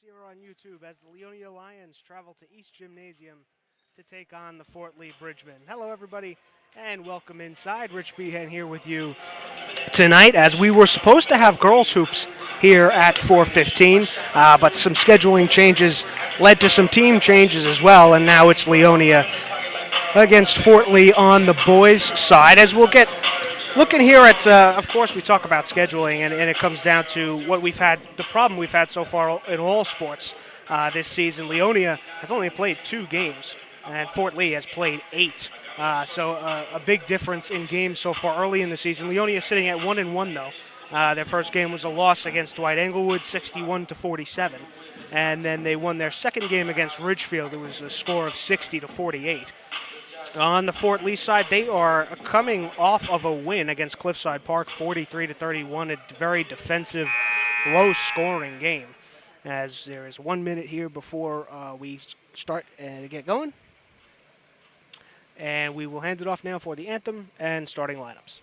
Here on YouTube as the Leonia Lions travel to East Gymnasium to take on the Fort Lee Bridgemen. Hello, everybody, and welcome inside. Rich Behan here with you tonight, as we were supposed to have girls hoops here at 4:15, but some scheduling changes led to some team changes as well, and now it's Leonia against Fort Lee on the boys' side. As we'll get looking here at, of course, we talk about scheduling, and it comes down to what we've had, the problem we've had so far in all sports this season. Leonia has only played 2 games, and Fort Lee has played 8. So a big difference in games so far early in the season. Leonia sitting at 1-1 though. Their first game was a loss against Dwight Englewood, 61-47, and then they won their second game against Ridgefield. It was a score of 60-48. On the Fort Lee side, they are coming off of a win against Cliffside Park, 43-31, a very defensive, low-scoring game. As there is 1 minute here before we start and get going. And we will hand it off now for the anthem and starting lineups.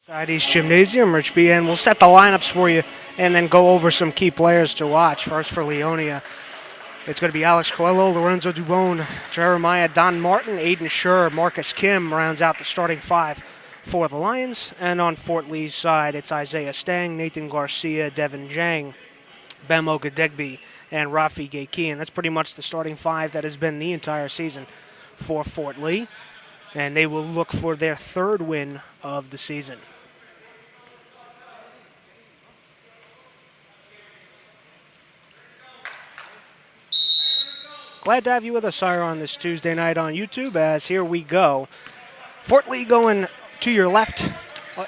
Inside East Gymnasium, Rich B, and we'll set the lineups for you and then go over some key players to watch. First for Leonia, it's going to be Alex Coelho, Lorenzo Dubone, Jeremiah Don Martin, Aiden Schur, Marcus Kim rounds out the starting 5 for the Lions. And on Fort Lee's side, it's Isaiah Stang, Nathan Garcia, Devin Zhang, Bemo Gadegby, and Rafi Gaykian. That's pretty much the starting 5 that has been the entire season for Fort Lee. And they will look for their 3rd win of the season. Glad to have you with us, Sire, on this Tuesday night on YouTube, as here we go. Fort Lee going to your left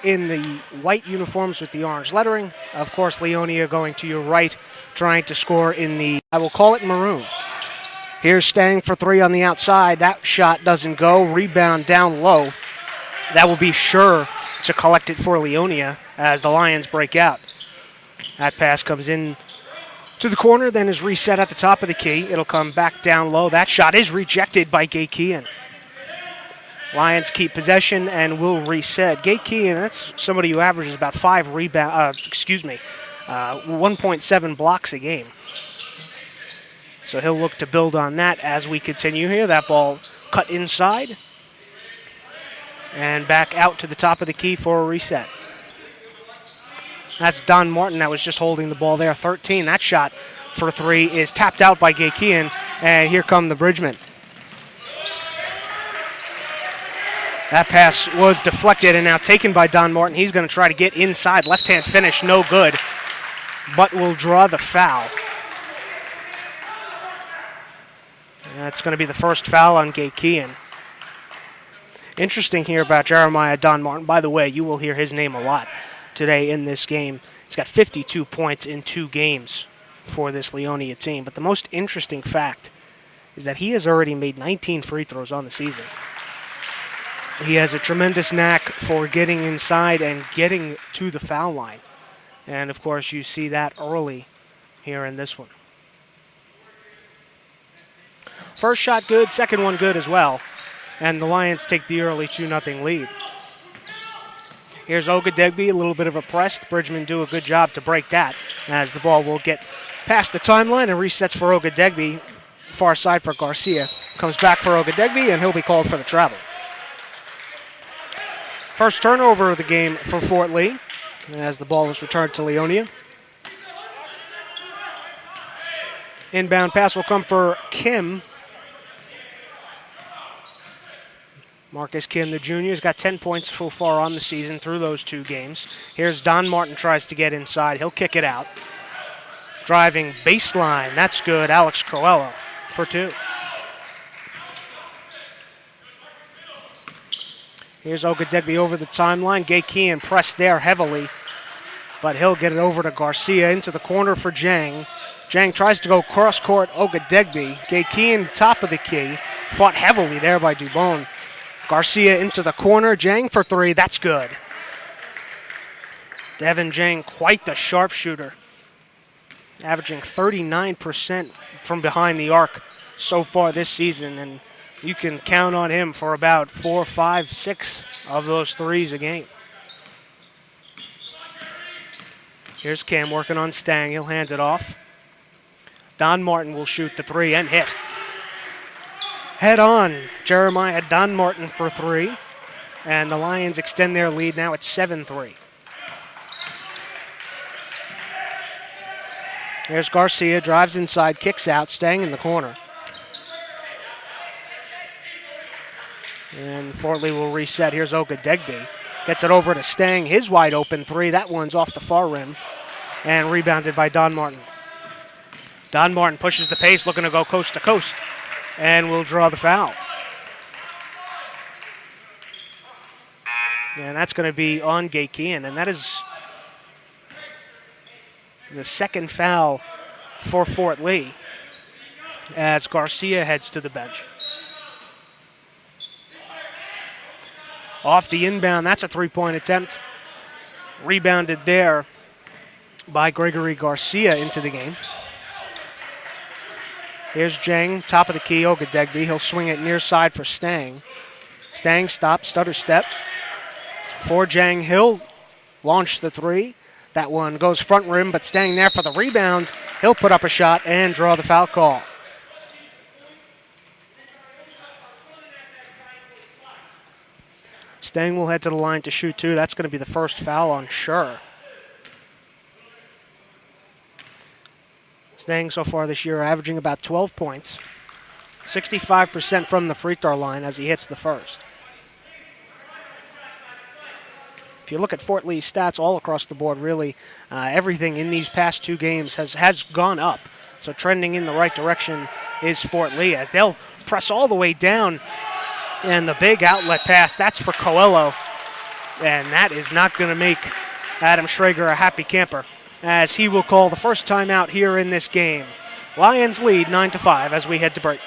in the white uniforms with the orange lettering. Of course, Leonia going to your right, trying to score in the, I will call it maroon. Here's Stang for three on the outside. That shot doesn't go. Rebound down low. That will be sure to collect it for Leonia as the Lions break out. That pass comes in to the corner, then is reset at the top of the key. It'll come back down low. That shot is rejected by Gaykian. Lions keep possession and will reset. Gaykian, that's somebody who averages about 1.7 blocks a game. So he'll look to build on that as we continue here. That ball cut inside and back out to the top of the key for a reset. That's Don Martin that was just holding the ball there. 13. That shot for three is tapped out by Gaykian, and here come the Bridgemen. That pass was deflected and now taken by Don Martin. He's going to try to get inside. Left-hand finish, no good, but will draw the foul. That's going to be the first foul on Gaykian. Interesting here about Jeremiah Don Martin. By the way, you will hear his name a lot today in this game. He's got 52 points in 2 games for this Leonia team. But the most interesting fact is that he has already made 19 free throws on the season. He has a tremendous knack for getting inside and getting to the foul line. And, of course, you see that early here in this one. First shot good, second one good as well. And the Lions take the early 2-0 lead. Here's Ogadegbe, a little bit of a press. The Bridgemen do a good job to break that as the ball will get past the timeline and resets for Ogadegbe. Far side for Garcia. Comes back for Ogadegbe, and he'll be called for the travel. First turnover of the game for Fort Lee as the ball is returned to Leonia. Inbound pass will come for Kim. Marcus Kim, the junior, has got 10 points so far on the season through those 2 games. Here's Don Martin, tries to get inside. He'll kick it out. Driving baseline, that's good. Alex Coelho for 2. Here's Ogadegbe over the timeline. Gaykian pressed there heavily, but he'll get it over to Garcia into the corner for Jang. Jang tries to go cross-court. Ogadegbe. Gaykian, top of the key. Fought heavily there by Dubon. Garcia into the corner. Jang for 3. That's good. Devin Jang, quite the sharpshooter. Averaging 39% from behind the arc so far this season, and you can count on him for about 4, 5, 6 of those threes a game. Here's Cam working on Stang. He'll hand it off. Don Martin will shoot the 3 and hit. Head on, Jeremiah Don Martin for 3. And the Lions extend their lead now at 7-3. There's Garcia, drives inside, kicks out, Stang in the corner. And Fort Lee will reset. Here's Ogadegbe. Gets it over to Stang. His wide open 3. That one's off the far rim. And rebounded by Don Martin. Don Martin pushes the pace, looking to go coast to coast. And will draw the foul. And that's going to be on Gaykian. And that is the second foul for Fort Lee as Garcia heads to the bench. Off the inbound, that's a 3-point attempt. Rebounded there by Gregory Garcia into the game. Here's Jang, top of the key, Ogadegbe. He'll swing it near side for Stang. Stang stops, stutter step. For Jang, he'll launch the 3. That one goes front rim, but Stang there for the rebound. He'll put up a shot and draw the foul call. Stang will head to the line to shoot 2. That's going to be the first foul on Schur. Stang so far this year averaging about 12 points. 65% from the free throw line as he hits the first. If you look at Fort Lee's stats all across the board, really everything in these past 2 games has gone up. So trending in the right direction is Fort Lee as they'll press all the way down. And the big outlet pass, that's for Coelho. And that is not going to make Adam Schrager a happy camper, as he will call the first timeout here in this game. Lions lead 9-5 as we head to break.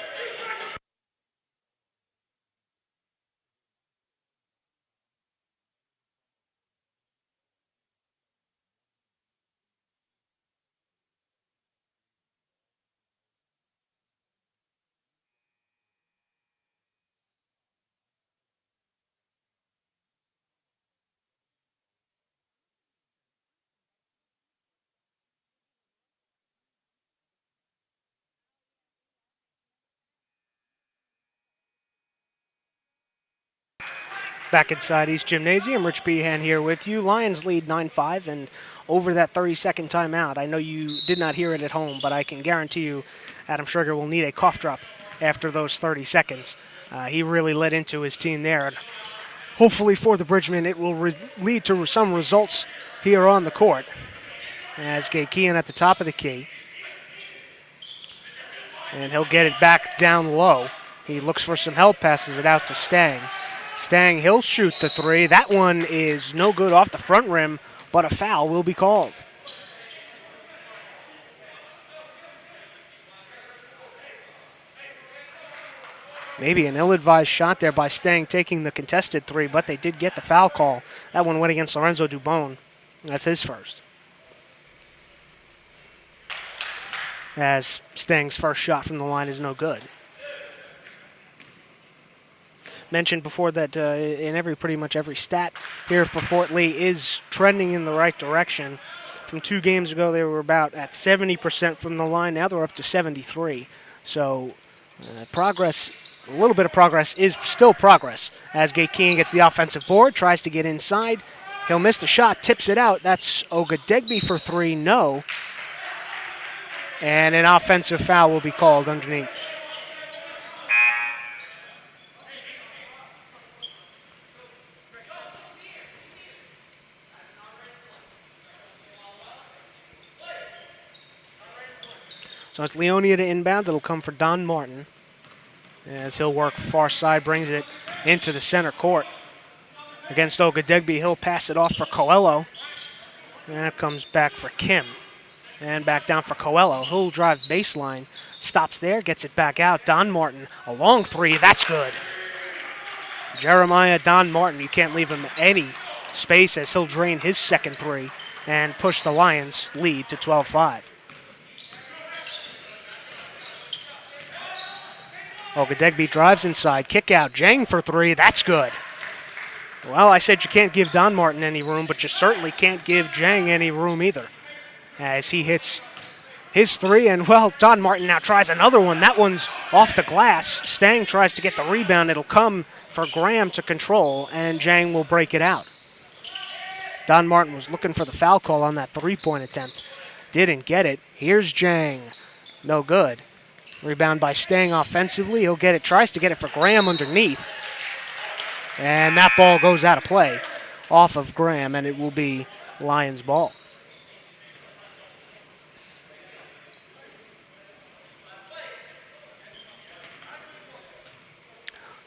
Back inside East Gymnasium, Rich Behan here with you. Lions lead 9-5, and over that 30-second timeout, I know you did not hear it at home, but I can guarantee you Adam Schrager will need a cough drop after those 30 seconds. He really led into his team there, and hopefully for the Bridgemen it will lead to some results here on the court. As Gaykian at the top of the key, and he'll get it back down low. He looks for some help, passes it out to Stang. Stang, he'll shoot the three. That one is no good off the front rim, but a foul will be called. Maybe an ill-advised shot there by Stang taking the contested three, but they did get the foul call. That one went against Lorenzo Dubon. That's his first. As Stang's first shot from the line is no good. Mentioned before that in pretty much every stat here for Fort Lee is trending in the right direction. From 2 games ago, they were about at 70% from the line. Now they're up to 73. So progress, a little bit of progress is still progress. As Gaykian gets the offensive board, tries to get inside. He'll miss the shot, tips it out. That's Ogadegbe for 3, no. And an offensive foul will be called underneath. So it's Leonia to inbound. It'll come for Don Martin. As he'll work far side, brings it into the center court. Against Ogadegbe, he'll pass it off for Coelho. And that comes back for Kim. And back down for Coelho. He'll drive baseline. Stops there, gets it back out. Don Martin, a long three. That's good. Jeremiah Don Martin, you can't leave him any space as he'll drain his second three and push the Lions' lead to 12-5. Ogadegbe drives inside, kick out, Jang for 3, that's good. Well, I said you can't give Don Martin any room, but you certainly can't give Jang any room either. As he hits his 3, and well, Don Martin now tries another one. That one's off the glass. Stang tries to get the rebound. It'll come for Graham to control, and Jang will break it out. Don Martin was looking for the foul call on that 3-point attempt. Didn't get it. Here's Jang. No good. Rebound by Stang offensively. He'll get it, tries to get it for Graham underneath. And that ball goes out of play off of Graham, and it will be Lions ball.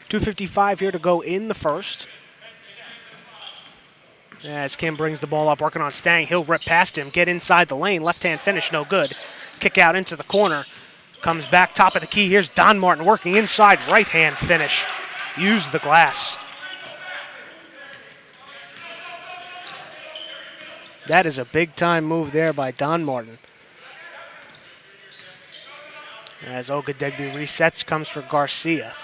.255 here to go in the first. As Kim brings the ball up, working on Stang. He'll rip past him, get inside the lane. Left-hand finish, no good. Kick out into the corner. Comes back, top of the key. Here's Don Martin working inside, right-hand finish. Use the glass. That is a big-time move there by Don Martin. As Ogadegbe resets, comes for Garcia.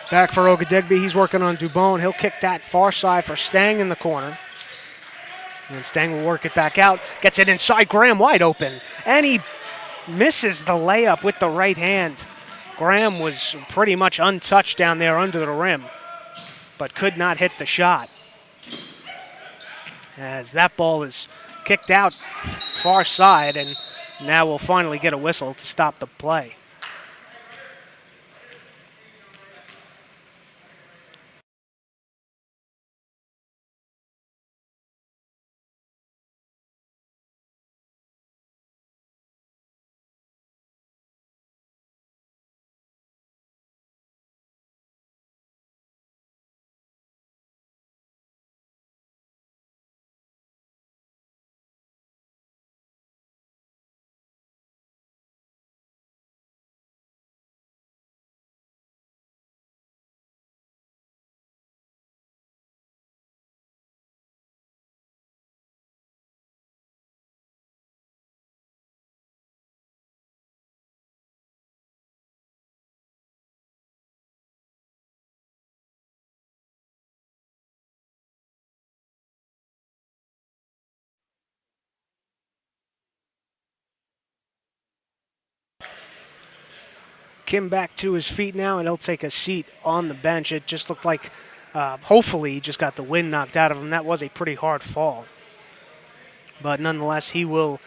Back for Ogadegbe, he's working on Dubon. He'll kick that far side for Stang in the corner. And Stang will work it back out, gets it inside, Graham wide open. And he misses the layup with the right hand. Graham was pretty much untouched down there under the rim, but could not hit the shot. As that ball is kicked out far side, and now we'll finally get a whistle to stop the play. Kim back to his feet now, and he'll take a seat on the bench. It just looked like, hopefully, he just got the wind knocked out of him. That was a pretty hard fall. But nonetheless, he will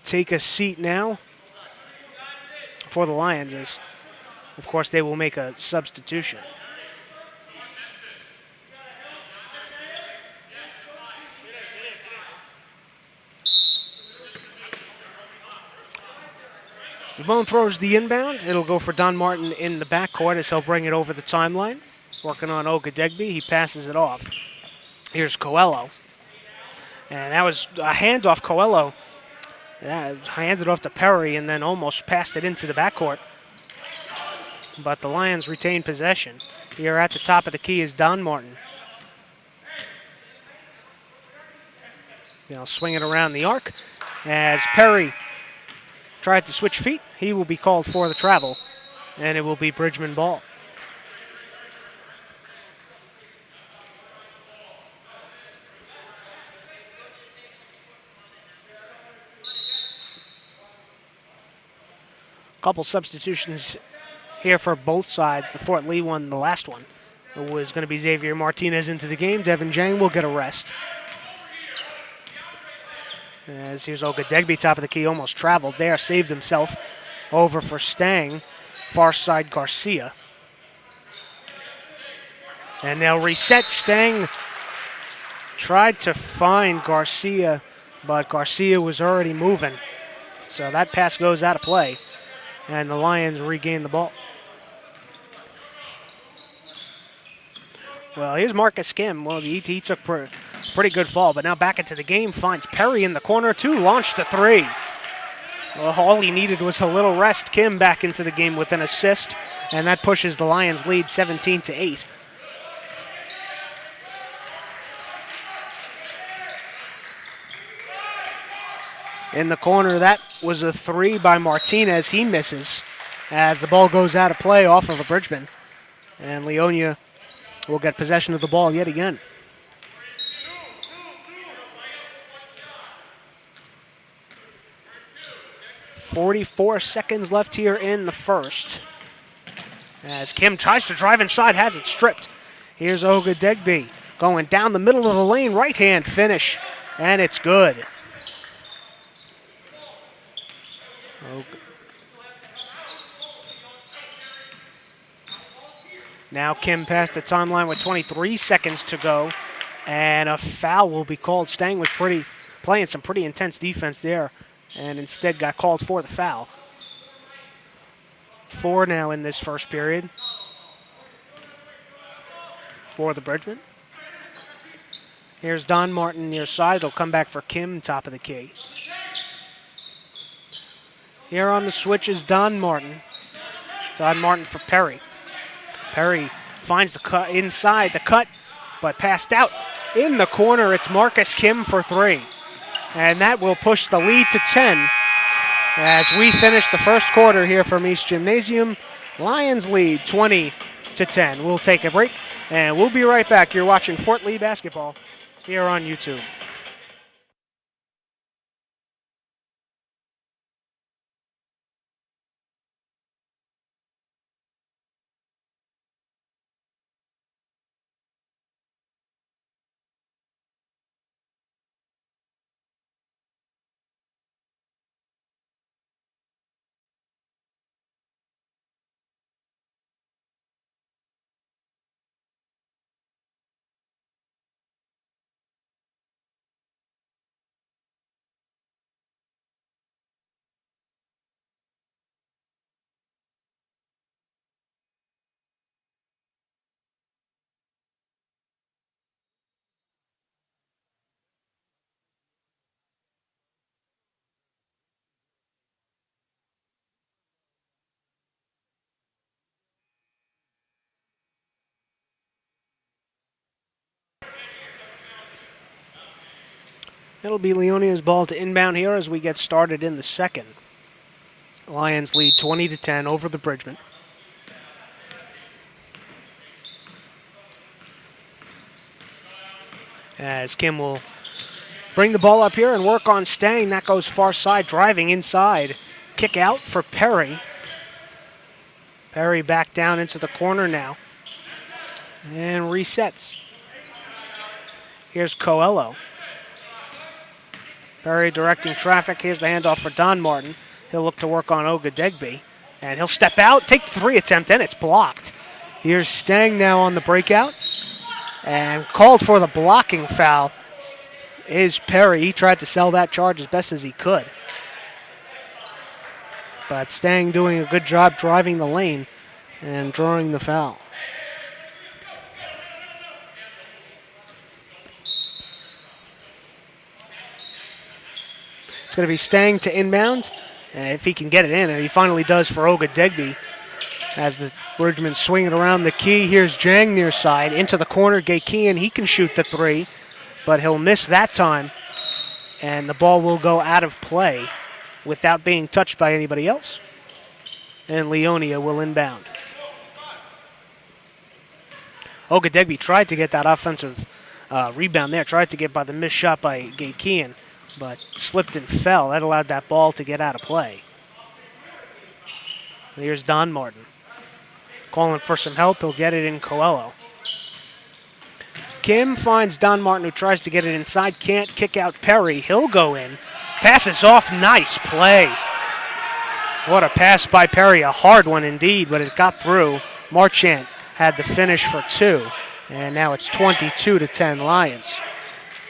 take a seat now for the Lions, as, of course, they will make a substitution. DeBone throws the inbound. It'll go for Don Martin in the backcourt as he'll bring it over the timeline. Working on Ogadegbe. He passes it off. Here's Coelho. And that was a handoff. Coelho handed it off to Perry and then almost passed it into the backcourt. But the Lions retain possession. Here at the top of the key is Don Martin. They'll swing it around the arc as Perry tried to switch feet. He will be called for the travel, and it will be Bridgman ball. Couple substitutions here for both sides. The Fort Lee one, the last one, it was going to be Xavier Martinez into the game. Devin Jang will get a rest. As here's Ogadegbe, top of the key, almost traveled there, saved himself. Over for Stang, far side Garcia. And they'll reset. Stang tried to find Garcia, but Garcia was already moving. So that pass goes out of play, and the Lions regain the ball. Well, here's Marcus Kim. Well, the ET took pretty good fall, but now back into the game, finds Perry in the corner to launch the three. Well, all he needed was a little rest. Kim back into the game with an assist, and that pushes the Lions lead 17-8. In the corner, that was a three by Martinez. He misses as the ball goes out of play off of a Bridgman. And Leonia will get possession of the ball yet again. 44 seconds left here in the first. As Kim tries to drive inside, has it stripped. Here's Ogadegbe going down the middle of the lane, right-hand finish, and it's good. Now Kim past the timeline with 23 seconds to go, and a foul will be called. Stang was playing some pretty intense defense there, and instead got called for the foul. 4 now in this first period for the Bridgman. Here's Don Martin near side. It'll come back for Kim, top of the key. Here on the switch is Don Martin. Don Martin for Perry. Perry finds the cut inside the cut, but passed out. In the corner, it's Marcus Kim for 3. And that will push the lead to 10 as we finish the first quarter here from East Gymnasium. Lions lead 20-10. We'll take a break, and we'll be right back. You're watching Fort Lee Basketball here on YouTube. It'll be Leonia's ball to inbound here as we get started in the second. Lions lead 20-10 over the Bridgman. As Kim will bring the ball up here and work on Stang. That goes far side, driving inside. Kick out for Perry. Perry back down into the corner now. And resets. Here's Coelho. Perry directing traffic. Here's the handoff for Don Martin. He'll look to work on Ogadegbe. And he'll step out, take the three attempt, and it's blocked. Here's Stang now on the breakout. And called for the blocking foul is Perry. He tried to sell that charge as best as he could. But Stang doing a good job driving the lane and drawing the foul. It's going to be Stang to inbound, if he can get it in, and he finally does for Ogadegbe. As the Bridgman swing it around the key, here's Jang near side, into the corner, Gaykian, he can shoot the three, but he'll miss that time, and the ball will go out of play without being touched by anybody else, and Leonia will inbound. Ogadegbe tried to get that offensive rebound there, tried to get by the missed shot by Gaykian, but slipped and fell. That allowed that ball to get out of play. Here's Don Martin. Calling for some help. He'll get it in Coelho. Kim finds Don Martin, who tries to get it inside. Can't kick out Perry. He'll go in. Passes off. Nice play. What a pass by Perry. A hard one indeed, but it got through. Marchant had the finish for two. And now it's 22-10 Lions.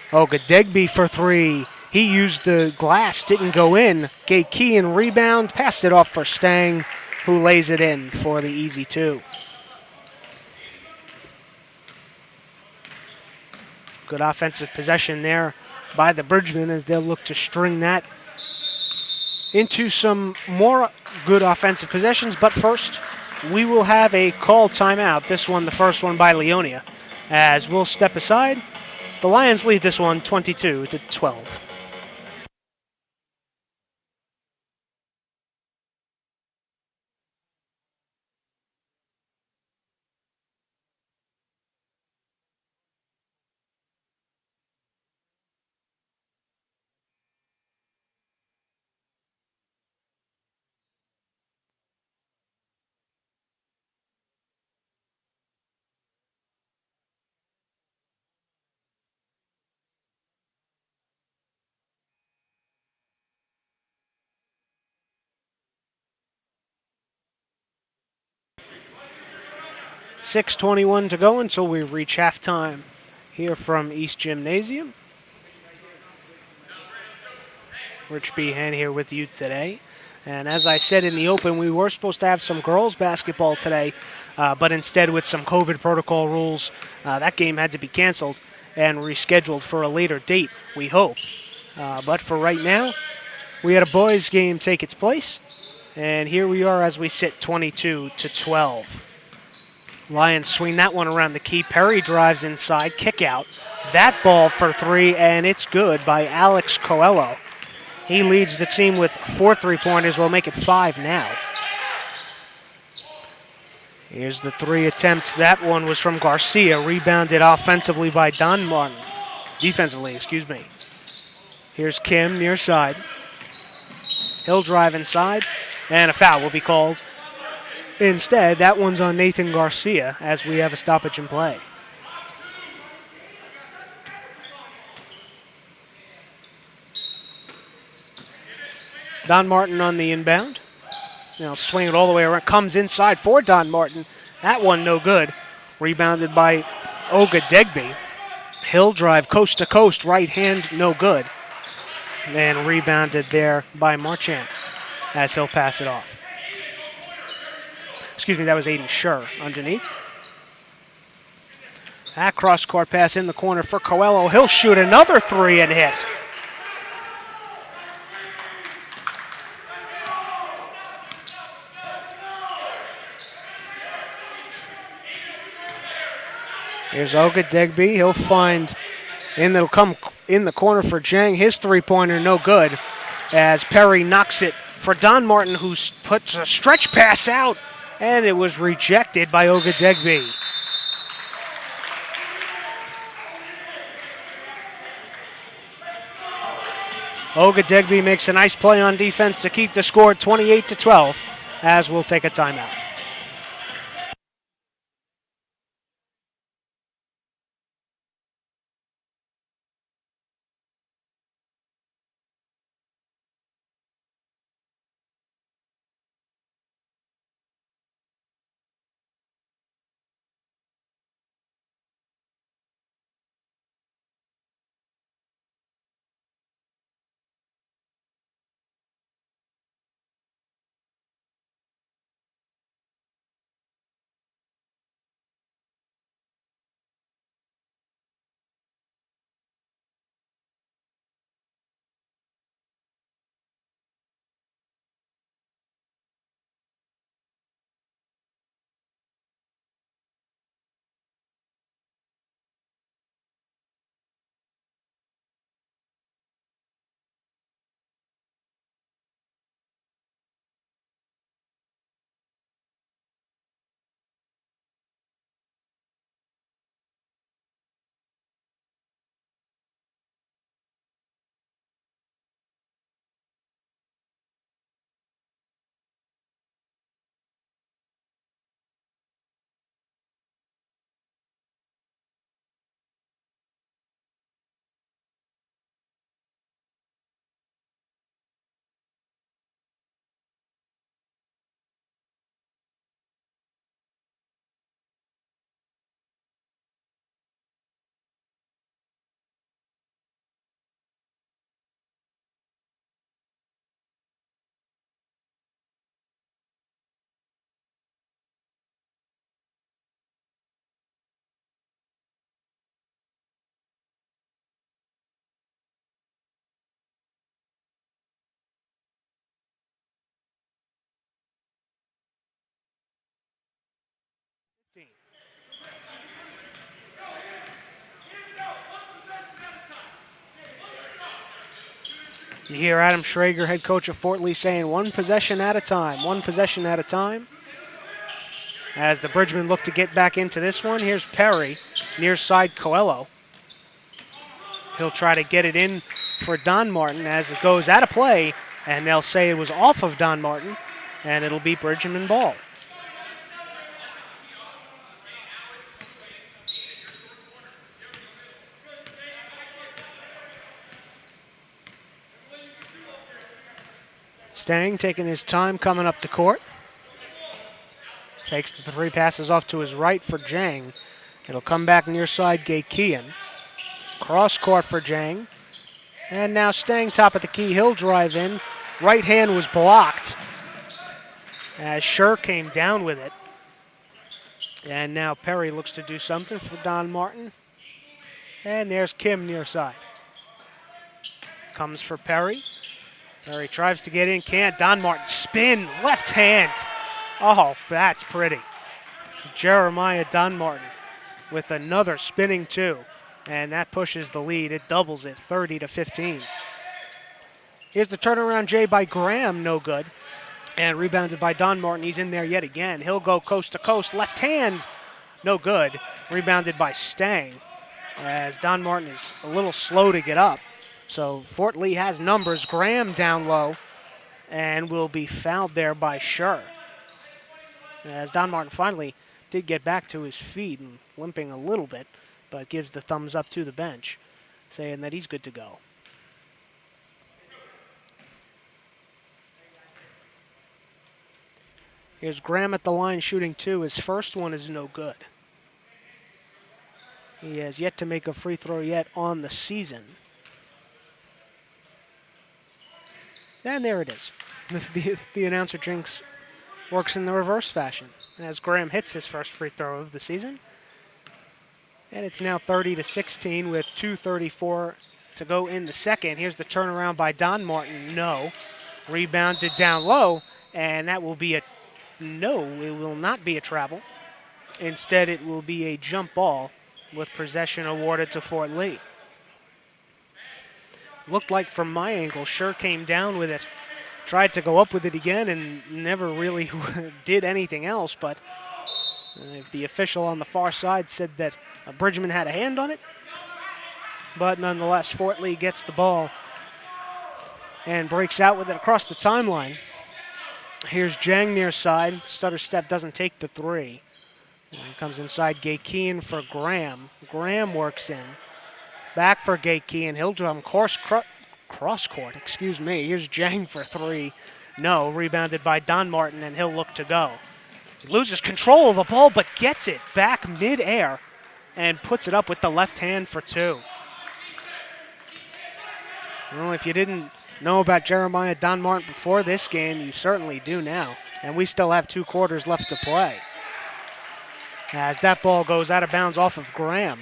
Ogadegbe for three. He used the glass, didn't go in. Gaykian rebound, passed it off for Stang, who lays it in for the easy two. Good offensive possession there by the Bridgmen as they'll look to string that into some more good offensive possessions. But first, we will have a call timeout. This one, the first one by Leonia, as we'll step aside. The Lions lead this one 22-12. .6:21 to go until we reach halftime here from East Gymnasium. Rich Behan here with you today. And as I said in the open, we were supposed to have some girls basketball today, but instead with some COVID protocol rules, that game had to be canceled and rescheduled for a later date, we hope. But for right now, we had a boys game take its place, and here we are as we sit 22-12. Lions swing that one around the key. Perry drives inside, kick out. That ball for three, and it's good by Alex Coelho. He leads the team with 4 3-pointers. We'll make it 5 now. Here's the three attempt. That one was from Garcia, rebounded offensively by Don Martin. Defensively, excuse me. Here's Kim near side. He'll drive inside, and a foul will be called. Instead, that one's on Nathan Garcia as we have a stoppage in play. Don Martin on the inbound. Now swing it all the way around. Comes inside for Don Martin. That one no good. Rebounded by Ogadegbe. He'll drive coast to coast. Right hand no good. And rebounded there by Marchant as he'll pass it off. Excuse me, that was Aiden Schur underneath. That cross-court pass in the corner for Coelho. He'll shoot another three and hit. Here's Ogadegbe. He'll find, and it'll come in the corner for Jang. His three-pointer no good as Perry knocks it for Don Martin, who puts a stretch pass out, and it was rejected by Ogadegbe. Ogadegbe makes a nice play on defense to keep the score 28-12 as we'll take a timeout. You hear Adam Schrager, head coach of Fort Lee, saying one possession at a time, one possession at a time. As the Bridgemen look to get back into this one, here's Perry, near side Coelho. He'll try to get it in for Don Martin as it goes out of play, and they'll say it was off of Don Martin, and it'll be Bridgman ball. Stang taking his time coming up to court. Takes the three, passes off to his right for Jang. It'll come back near side Gaykian. Cross court for Jang. And now Stang top of the key. He'll drive in. Right hand was blocked as Scher came down with it. And now Perry looks to do something for Don Martin. And there's Kim near side. Comes for Perry. Perry tries to get in, can't. Don Martin spin, left hand. Oh, that's pretty. Jeremiah Don Martin with another spinning two. And that pushes the lead. It doubles it, 30-15. Here's the turnaround J by Graham, no good. And rebounded by Don Martin. He's in there yet again. He'll go coast to coast. Left hand, no good. Rebounded by Stang. As Don Martin is a little slow to get up. So Fort Lee has numbers. Graham down low and will be fouled there by Scher. As Don Martin finally did get back to his feet and limping a little bit, but gives the thumbs up to the bench, saying that he's good to go. Here's Graham at the line shooting two. His first one is no good. He has yet to make a free throw yet on the season. And there it is. The announcer jinx works in the reverse fashion as Graham hits his first free throw of the season. And it's now 30-16 with 2:34 to go in the second. Here's the turnaround by Don Martin. No. Rebounded down low, and that will be a no. It will not be a travel. Instead, it will be a jump ball with possession awarded to Fort Lee. Looked like from my angle, Scher came down with it, tried to go up with it again, and never really did anything else. But the official on the far side said that Bridgman had a hand on it. But nonetheless, Fort Lee gets the ball and breaks out with it across the timeline. Here's Jang near side. Stutter step doesn't take the three. And comes inside Gaykian for Graham. Graham works in. Back for Gaykian. He'll drum cross court, excuse me. Here's Jang for three. No, rebounded by Don Martin, and he'll look to go. He loses control of the ball, but gets it back midair and puts it up with the left hand for two. Well, if you didn't know about Jeremiah Don Martin before this game, you certainly do now. And we still have 2 quarters left to play. As that ball goes out of bounds off of Graham.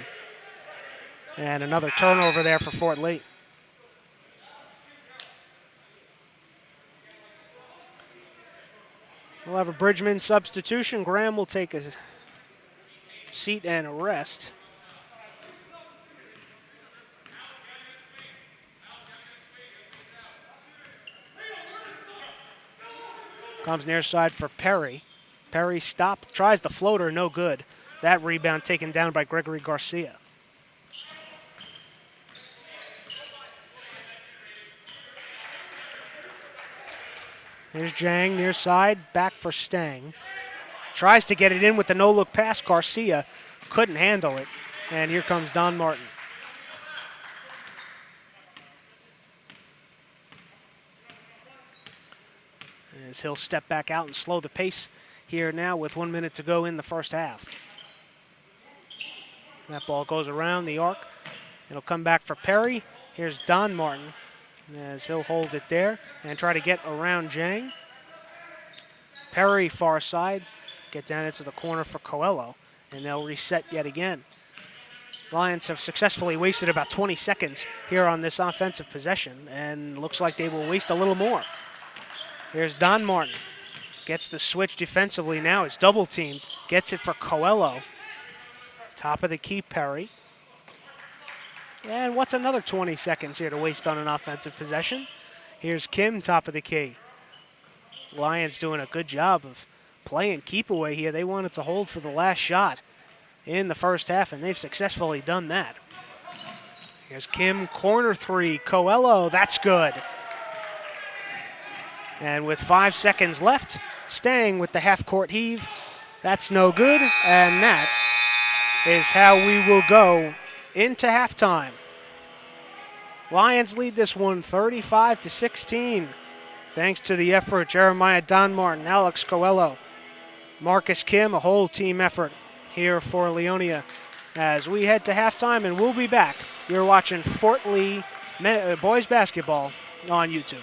And another turnover there for Fort Lee. We'll have a Bridgman substitution. Graham will take a seat and a rest. Comes near side for Perry. Perry stopped, tries the floater, no good. That rebound taken down by Gregory Garcia. Here's Jang near side, back for Stang. Tries to get it in with the no-look pass. Garcia couldn't handle it. And here comes Don Martin. As he'll step back out and slow the pace here now with 1 minute to go in the first half. That ball goes around the arc. It'll come back for Perry. Here's Don Martin as he'll hold it there and try to get around Jang. Perry far side, get down into the corner for Coelho, and they'll reset yet again. Lions have successfully wasted about 20 seconds here on this offensive possession, and looks like they will waste a little more. Here's Don Martin. Gets the switch defensively now. It's double teamed. Gets it for Coelho. Top of the key, Perry. And what's another 20 seconds here to waste on an offensive possession? Here's Kim, top of the key. Lions doing a good job of playing keep away here. They wanted to hold for the last shot in the first half, and they've successfully done that. Here's Kim, corner three. Coelho, that's good. And with 5 seconds left, staying with the half-court heave, that's no good, and that is how we will go into halftime. Lions lead this one 35-16, thanks to the effort Jeremiah Donmartin, Alex Coelho, Marcus Kim, a whole team effort here for Leonia as we head to halftime, and we'll be back. You're watching Fort Lee Boys Basketball on YouTube.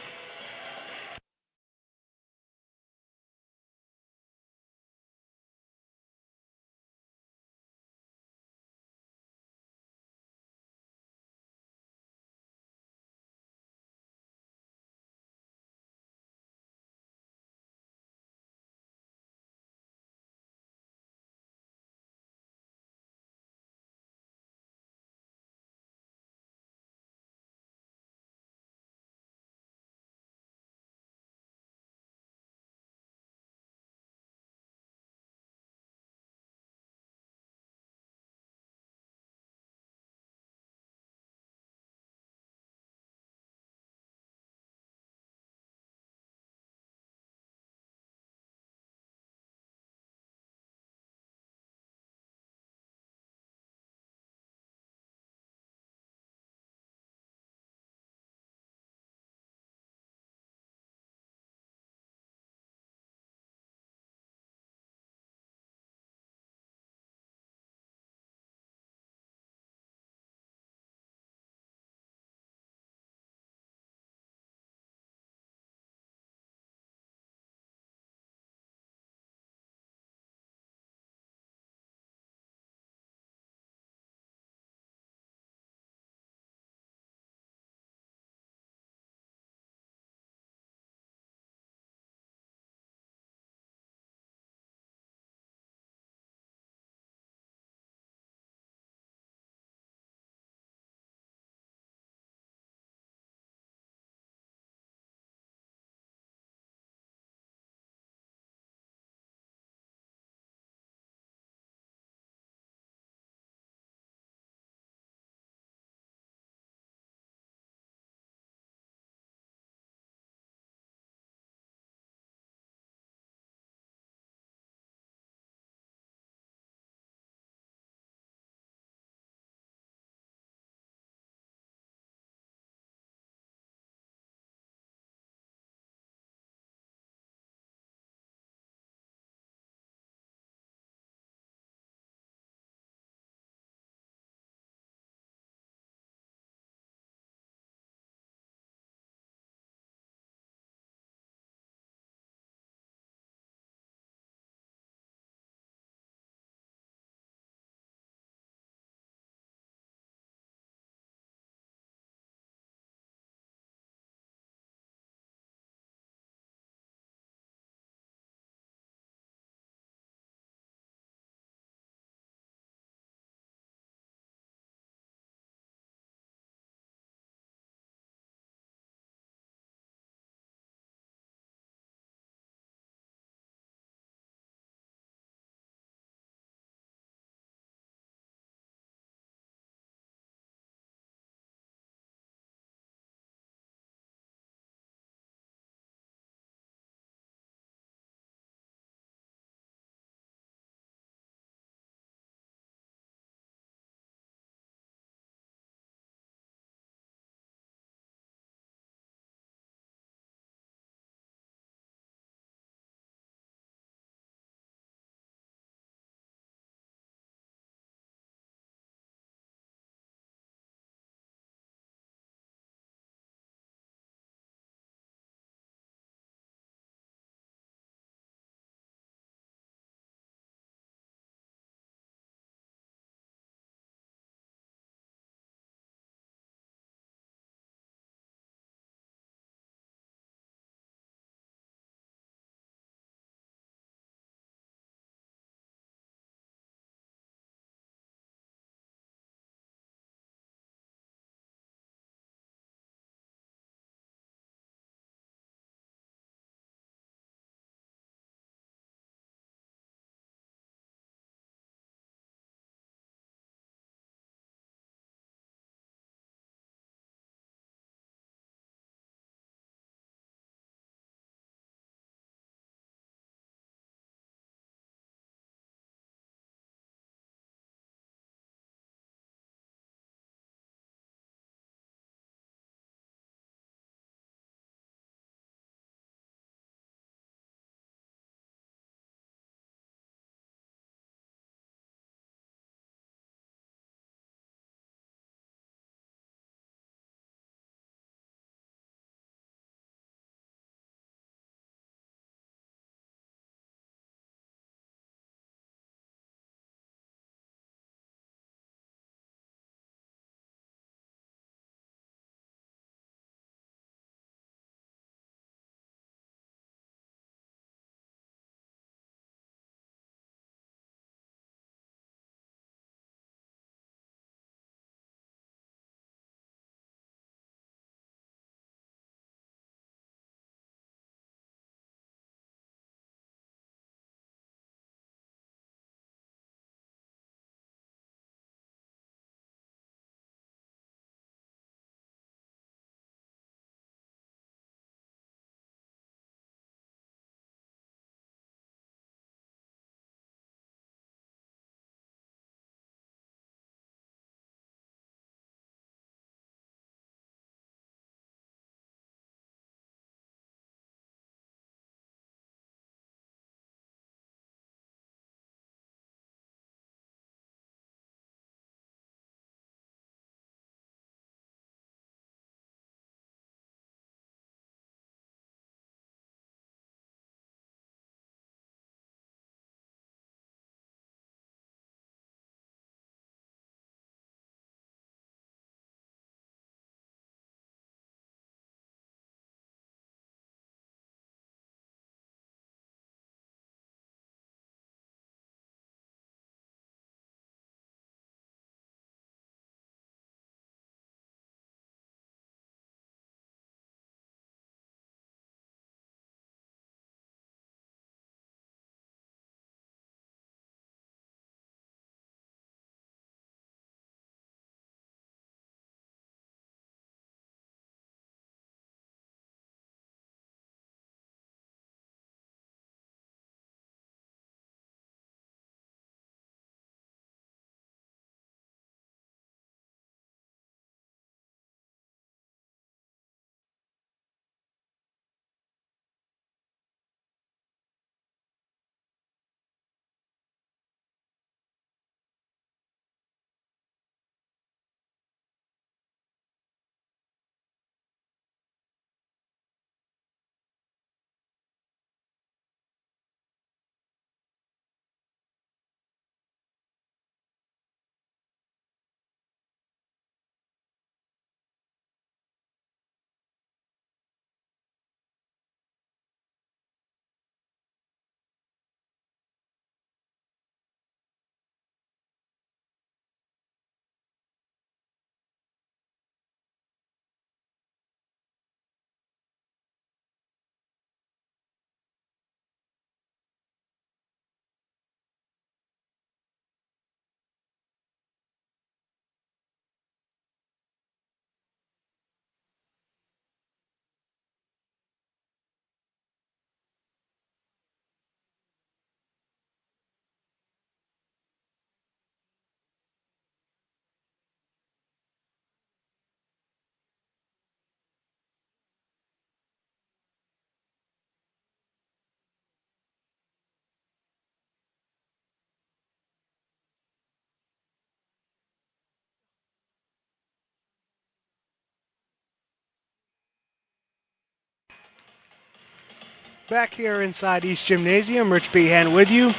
Back here inside East Gymnasium, Rich Behan with you.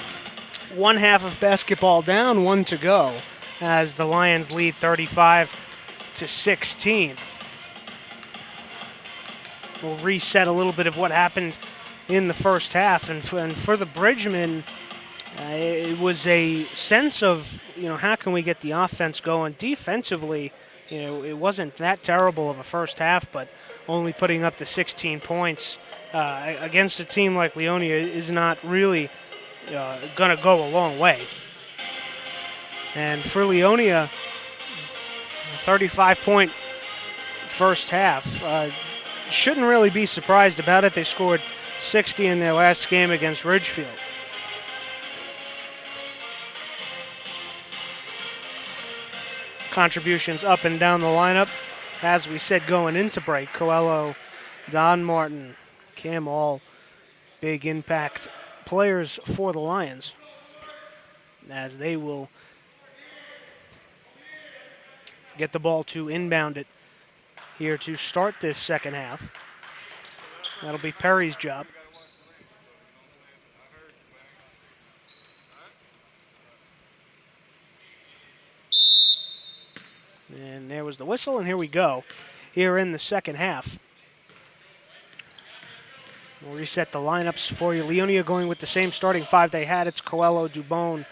One half of basketball down, one to go, as the Lions lead 35-16. We'll reset a little bit of what happened in the first half, and for the Bridgemen, it was a sense of, how can we get the offense going? Defensively, it wasn't that terrible of a first half, but only putting up the 16 points against a team like Leonia is not really going to go a long way. And for Leonia, 35-point first half. Shouldn't really be surprised about it. They scored 60 in their last game against Ridgefield. Contributions up and down the lineup. As we said going into break, Coelho, Don Martin, Kim, all big impact players for the Lions, as they will get the ball to inbound it here to start this second half. That'll be Perry's job. And there was the whistle, and here we go. Here in the second half. We'll reset the lineups for you. Leonia going with the same starting five they had. It's Coelho, Dubone,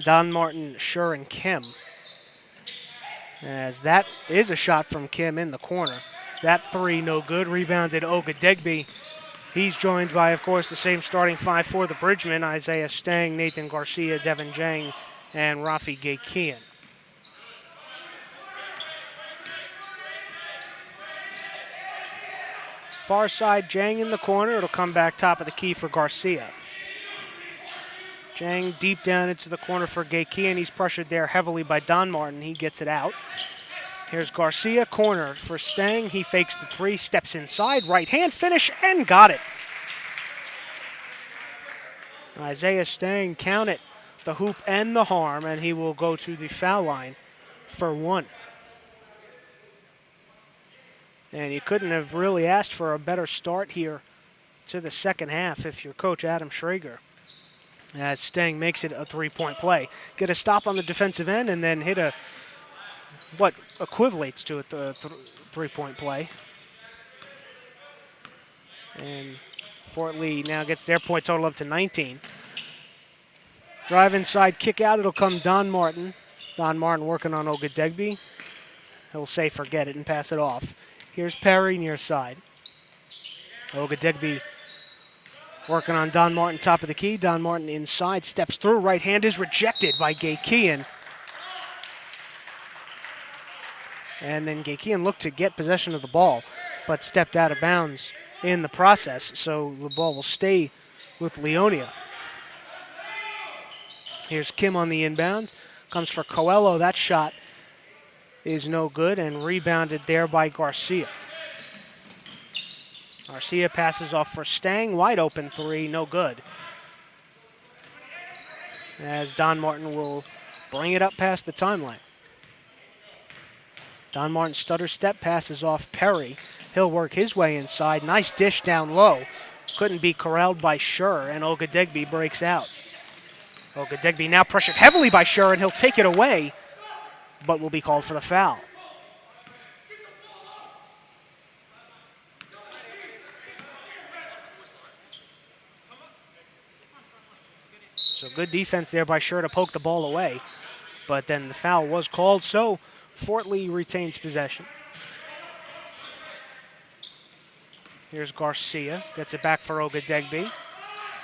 Don Martin, Schur, and Kim. As that is a shot from Kim in the corner. That three, no good. Rebounded Ogadegbe. He's joined by, of course, the same starting five for the Bridgemen: Isaiah Stang, Nathan Garcia, Devin Jang, and Rafi Gaykian. Far side, Jang in the corner. It'll come back top of the key for Garcia. Jang deep down into the corner for Gaykian. He's pressured there heavily by Don Martin. He gets it out. Here's Garcia, corner for Stang. He fakes the three, steps inside, right hand finish, and got it. Isaiah Stang, count it, the hoop and the harm, and he will go to the foul line for one. And you couldn't have really asked for a better start here to the second half if you're Coach Adam Schrager. As Stang makes it a three-point play. Get a stop on the defensive end and then hit what equivalates to a three-point play. And Fort Lee now gets their point total up to 19. Drive inside, kick out. It'll come Don Martin. Don Martin working on Ogadegbe. He'll say forget it and pass it off. Here's Perry near side. Ogadegbe working on Don Martin, top of the key. Don Martin inside, steps through. Right hand is rejected by Gaykian. And then Gaykian looked to get possession of the ball, but stepped out of bounds in the process. So the ball will stay with Leonia. Here's Kim on the inbound. Comes for Coelho. That shot is no good and rebounded there by Garcia. Garcia passes off for Stang. Wide open three, no good. As Don Martin will bring it up past the timeline. Don Martin stutter step, passes off Perry. He'll work his way inside. Nice dish down low. Couldn't be corralled by Schur, and Ogadegbe breaks out. Ogadegbe now pressured heavily by Schur, and he'll take it away, but will be called for the foul. So good defense there by Schur to poke the ball away, but then the foul was called, so Fort Lee retains possession. Here's Garcia, gets it back for Ogadegbe.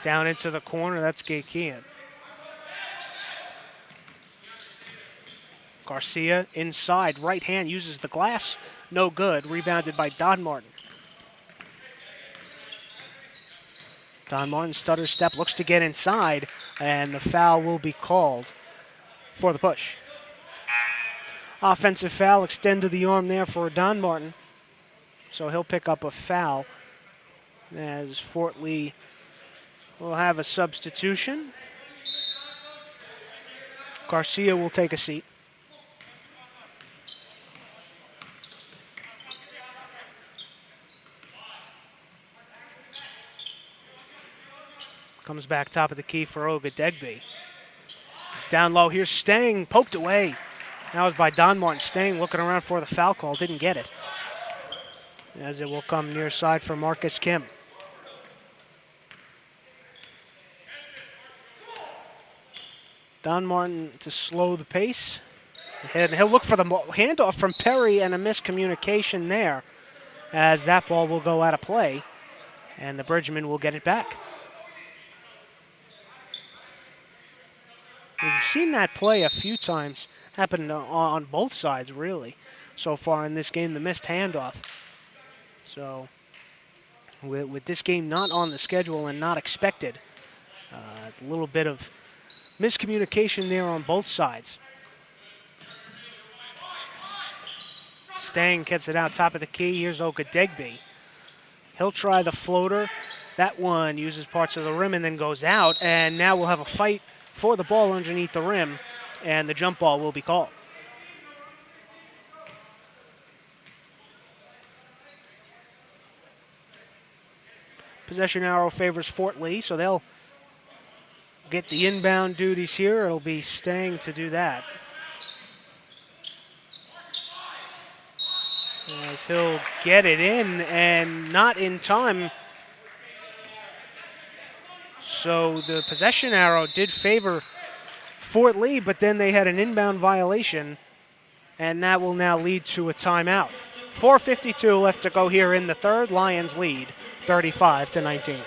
Down into the corner, that's Gaykian. Garcia inside, right hand, uses the glass, no good, rebounded by Don Martin. Don Martin stutter step, looks to get inside, and the foul will be called for the push. Offensive foul, extend to the arm there for Don Martin. So he'll pick up a foul as Fort Lee will have a substitution. Garcia will take a seat. Comes back top of the key for Ogadegbe. Down low, here's Stang, poked away. That was by Don Martin. Stang looking around for the foul call, didn't get it. As it will come near side for Marcus Kim. Don Martin to slow the pace. And he'll look for the handoff from Perry and a miscommunication there, as that ball will go out of play and the Bridgman will get it back. We've seen that play a few times happen on both sides, really, so far in this game, the missed handoff. So with this game not on the schedule and not expected, a little bit of miscommunication there on both sides. Stang gets it out top of the key. Here's Ogadegbe. He'll try the floater. That one uses parts of the rim and then goes out. And now we'll have a fight for the ball underneath the rim, and the jump ball will be called. Possession arrow favors Fort Lee, so they'll get the inbound duties here. It'll be Stang to do that. As he'll get it in, and not in time. So the possession arrow did favor Fort Lee, but then they had an inbound violation, and that will now lead to a timeout. 4:52 left to go here in the third. Lions lead 35-19.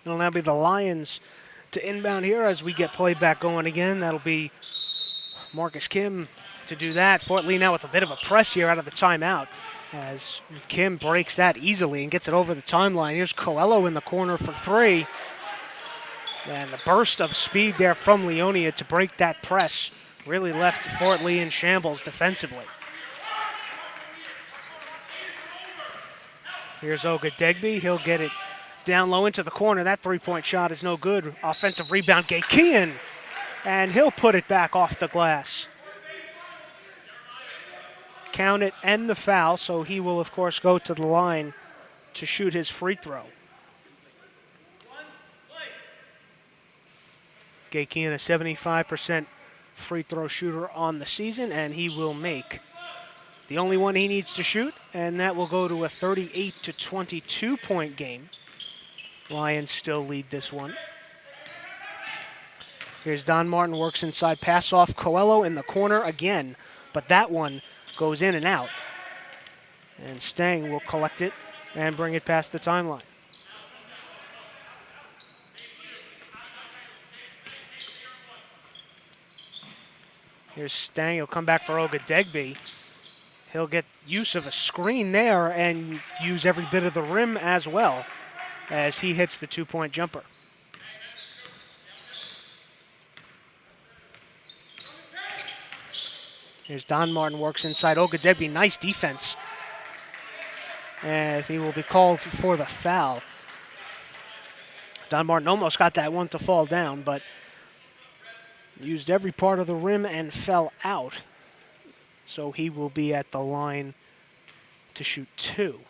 It'll now be the Lions to inbound here as we get play back going again. That'll be Marcus Kim to do that. Fort Lee now with a bit of a press here out of the timeout as Kim breaks that easily and gets it over the timeline. Here's Coelho in the corner for three. And the burst of speed there from Leonia to break that press really left Fort Lee in shambles defensively. Here's Ogadegbe. He'll get it down low into the corner. That three-point shot is no good. Offensive rebound, Gaykian. And he'll put it back off the glass. Count it and the foul, so he will, of course, go to the line to shoot his free throw. Gaykian, a 75% free throw shooter on the season, and he will make the only one he needs to shoot, and that will go to a 38-22 point game. Lions still lead this one. Here's Don Martin, works inside, pass off Coelho in the corner again, but that one goes in and out. And Stang will collect it and bring it past the timeline. Here's Stang, he'll come back for Ogadegbe. He'll get use of a screen there and use every bit of the rim as well as he hits the two-point jumper. Here's Don Martin, works inside. Ogadegbe, nice defense. And he will be called for the foul. Don Martin almost got that one to fall down, but used every part of the rim and fell out. So he will be at the line to shoot two.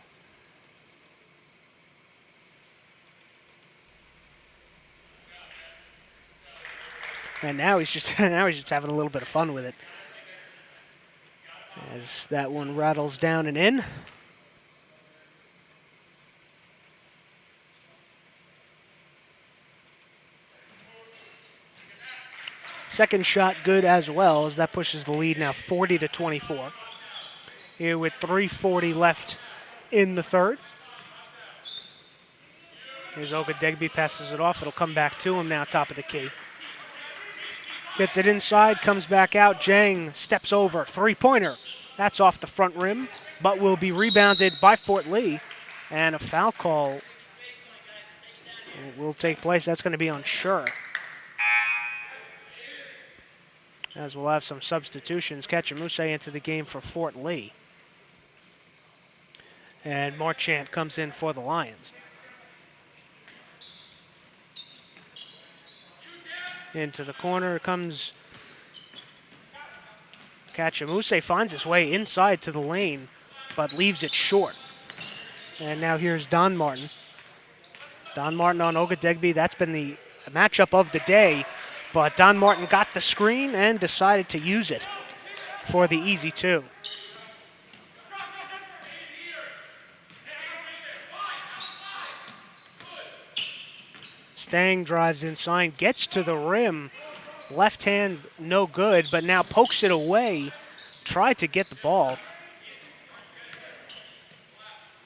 And now he's just having a little bit of fun with it. As that one rattles down and in. Second shot good as well, as that pushes the lead now 40-24. Here with 3:40 left in the third. Here's Ogadegbe, passes it off. It'll come back to him now, top of the key. Gets it inside, comes back out. Jang steps over. Three-pointer. That's off the front rim, but will be rebounded by Fort Lee. And a foul call will take place. That's going to be on Schur. As we'll have some substitutions. Kachamuse into the game for Fort Lee. And Marchant comes in for the Lions. Into the corner comes Kachamuse, finds his way inside to the lane, but leaves it short. And now here's Don Martin. Don Martin on Ogadegbe. That's been the matchup of the day, but Don Martin got the screen and decided to use it for the easy two. Stang drives inside, gets to the rim. Left hand, no good, but now pokes it away. Tried to get the ball.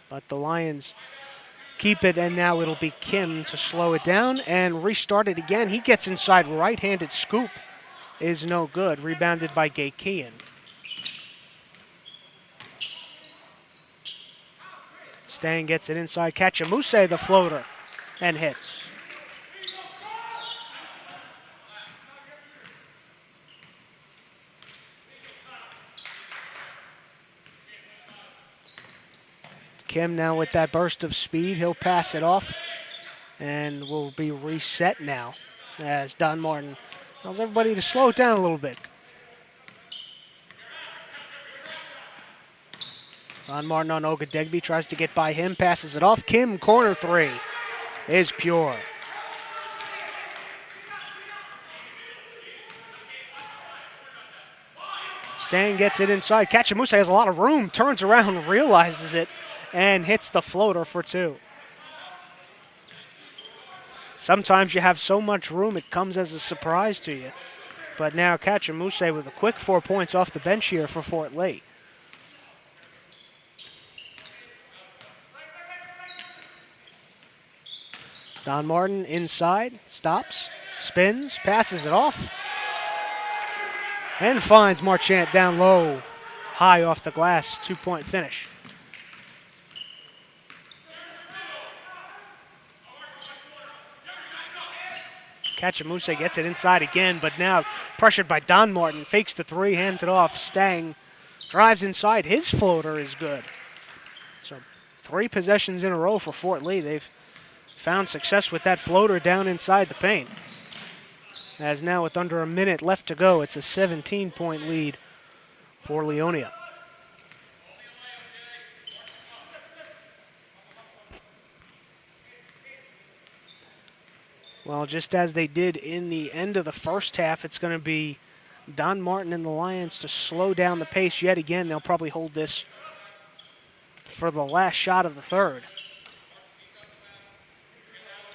But the Lions keep it, and now it'll be Kim to slow it down and restart it again. He gets inside, right-handed scoop is no good. Rebounded by Gaykian. Stang gets it inside. Kachamuse, the floater, and hits. Kim now with that burst of speed. He'll pass it off and will be reset now as Don Martin tells everybody to slow it down a little bit. Don Martin on Ogadegbe, tries to get by him, passes it off. Kim, corner three is pure. Stang gets it inside. Kachamuse has a lot of room, turns around, realizes it, and hits the floater for two. Sometimes you have so much room it comes as a surprise to you. But now Kachamuse with a quick 4 points off the bench here for Fort Lee. Don Martin inside, stops, spins, passes it off, and finds Marchant down low, high off the glass, 2-point finish. Kachamuse gets it inside again, but now pressured by Don Martin. Fakes the three, hands it off. Stang drives inside. His floater is good. So 3 possessions in a row for Fort Lee. They've found success with that floater down inside the paint. As now with under a minute left to go, it's a 17-point lead for Leonia. Well, just as they did in the end of the first half, it's going to be Don Martin and the Lions to slow down the pace yet again. They'll probably hold this for the last shot of the third.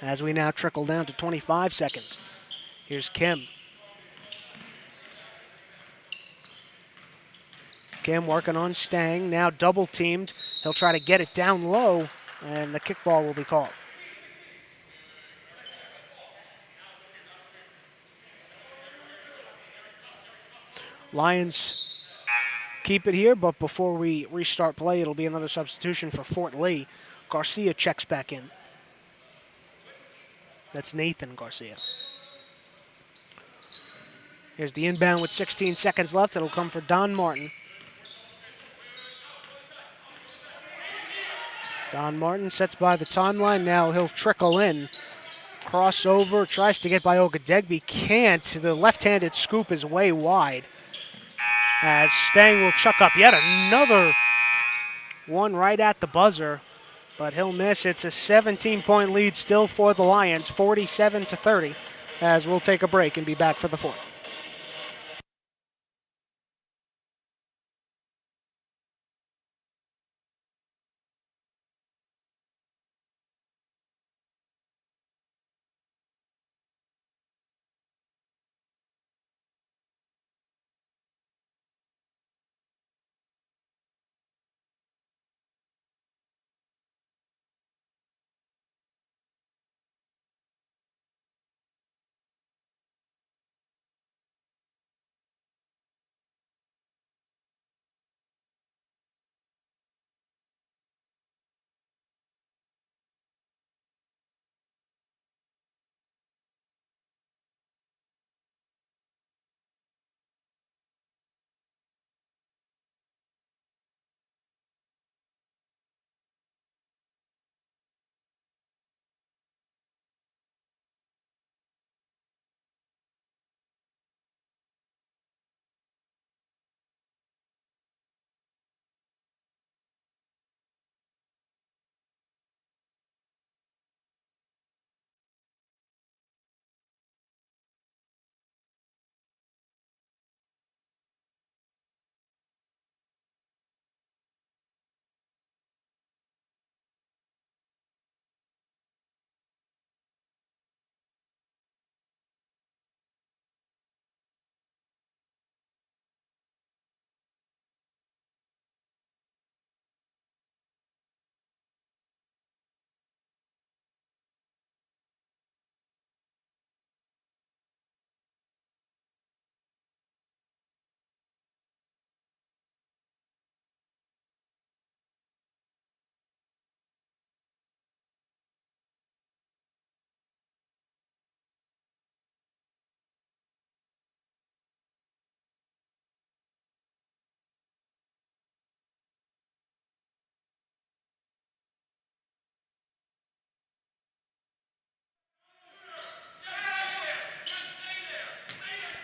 As we now trickle down to 25 seconds. Here's Kim. Kim working on Stang, now double teamed. He'll try to get it down low, and the kickball will be called. Lions keep it here, but before we restart play, it'll be another substitution for Fort Lee. Garcia checks back in. That's Nathan Garcia. Here's the inbound with 16 seconds left. It'll come for Don Martin. Don Martin sets by the timeline. Now he'll trickle in. Crossover, tries to get by Ogadegbe. Can't. The left-handed scoop is way wide. As Stang will chuck up yet another one right at the buzzer, but he'll miss. It's a 17-point lead still for the Lions, 47-30, as we'll take a break and be back for the fourth.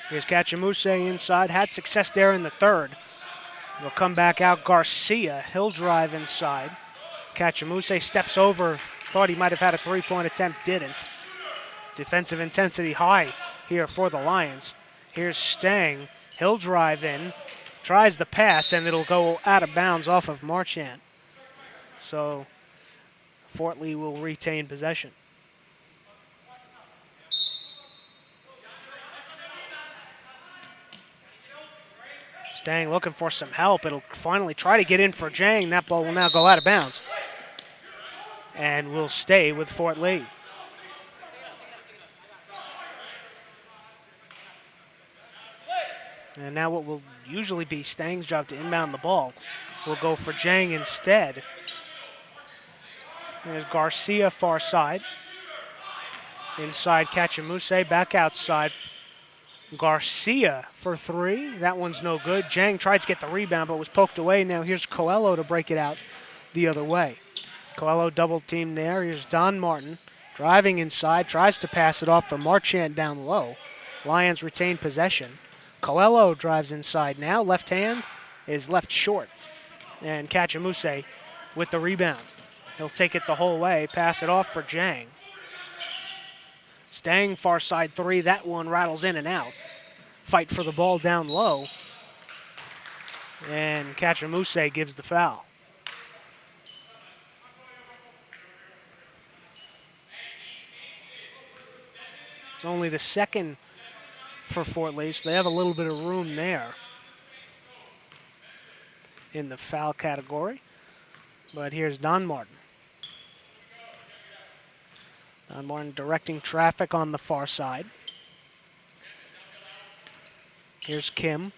Here's Kachamuse inside. Had success there in the third. He'll come back out. Garcia, he'll drive inside. Kachamuse steps over. Thought he might have had a three-point attempt. Didn't. Defensive intensity high here for the Lions. Here's Stang. He'll drive in. Tries the pass, and it'll go out of bounds off of Marchant. So Fort Lee will retain possession. Stang looking for some help. It'll finally try to get in for Jang. That ball will now go out of bounds and will stay with Fort Lee. And now what will usually be Stang's job to inbound the ball will go for Jang instead. There's Garcia far side. Inside Kachamuse, back outside. Garcia for three. That one's no good. Jang tried to get the rebound but was poked away. Now here's Coelho to break it out the other way. Coelho double teamed there. Here's Don Martin driving inside. Tries to pass it off for Marchant down low. Lions retain possession. Coelho drives inside now. Left hand is left short. And Kachamuse with the rebound. He'll take it the whole way. Pass it off for Jang. Stang far side three. That one rattles in and out. Fight for the ball down low. And Kachamuse gives the foul. It's only the second for Fort Lee, so they have a little bit of room there in the foul category. But here's Don Martin. Don Martin directing traffic on the far side. Here's Kim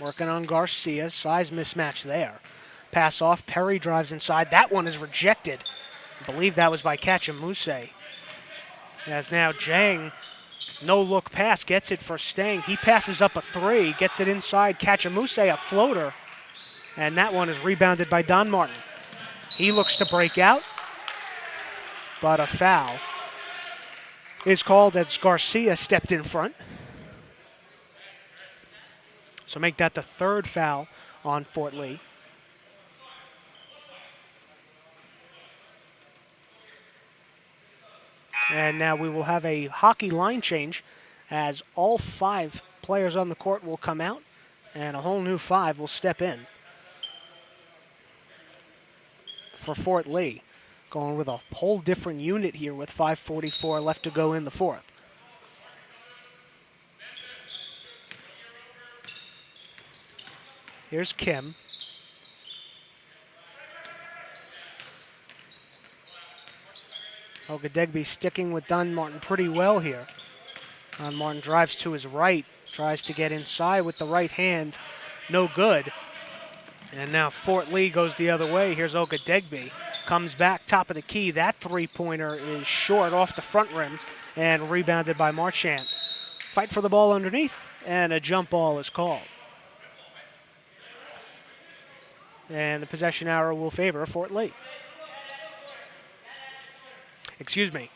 working on Garcia. Size mismatch there. Pass off. Perry drives inside. That one is rejected. I believe that was by Kachamuse. As now Jang, no look pass, gets it for Stang. He passes up a three, gets it inside. Kachamuse, a floater. And that one is rebounded by Don Martin. He looks to break out, but a foul is called as Garcia stepped in front. So make that the third foul on Fort Lee. And now we will have a hockey line change as all 5 players on the court will come out and a whole new 5 will step in for Fort Lee. Going with a whole different unit here with 5:44 left to go in the fourth. Here's Kim. Ogadegbe sticking with Don Martin pretty well here. Don Martin drives to his right, tries to get inside with the right hand. No good. And now Fort Lee goes the other way. Here's Ogadegbe. Comes back, top of the key. That three-pointer is short off the front rim and rebounded by Marchant. Fight for the ball underneath, and a jump ball is called. And the possession arrow will favor Fort Lee. Excuse me.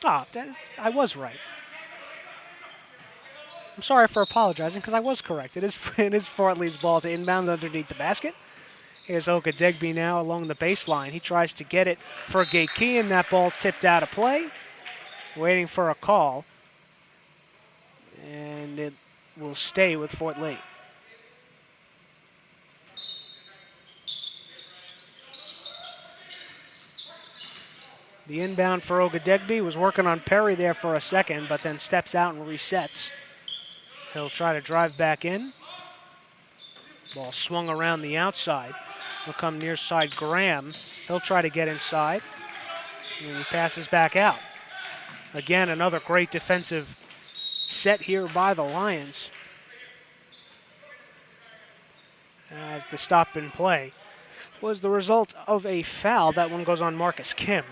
I was right. I'm sorry for apologizing because I was correct. It is Fort Lee's ball to inbound underneath the basket. Here's Ogadegbe now along the baseline. He tries to get it for Gaykean. That ball tipped out of play. Waiting for a call. And it will stay with Fort Lee. The inbound for Ogadegbe was working on Perry there for a second, but then steps out and resets. He'll try to drive back in. Ball swung around the outside. Will come near side Graham. He'll try to get inside. And he passes back out. Again, another great defensive set here by the Lions. As the stop and play was the result of a foul. That one goes on Marcus Kim.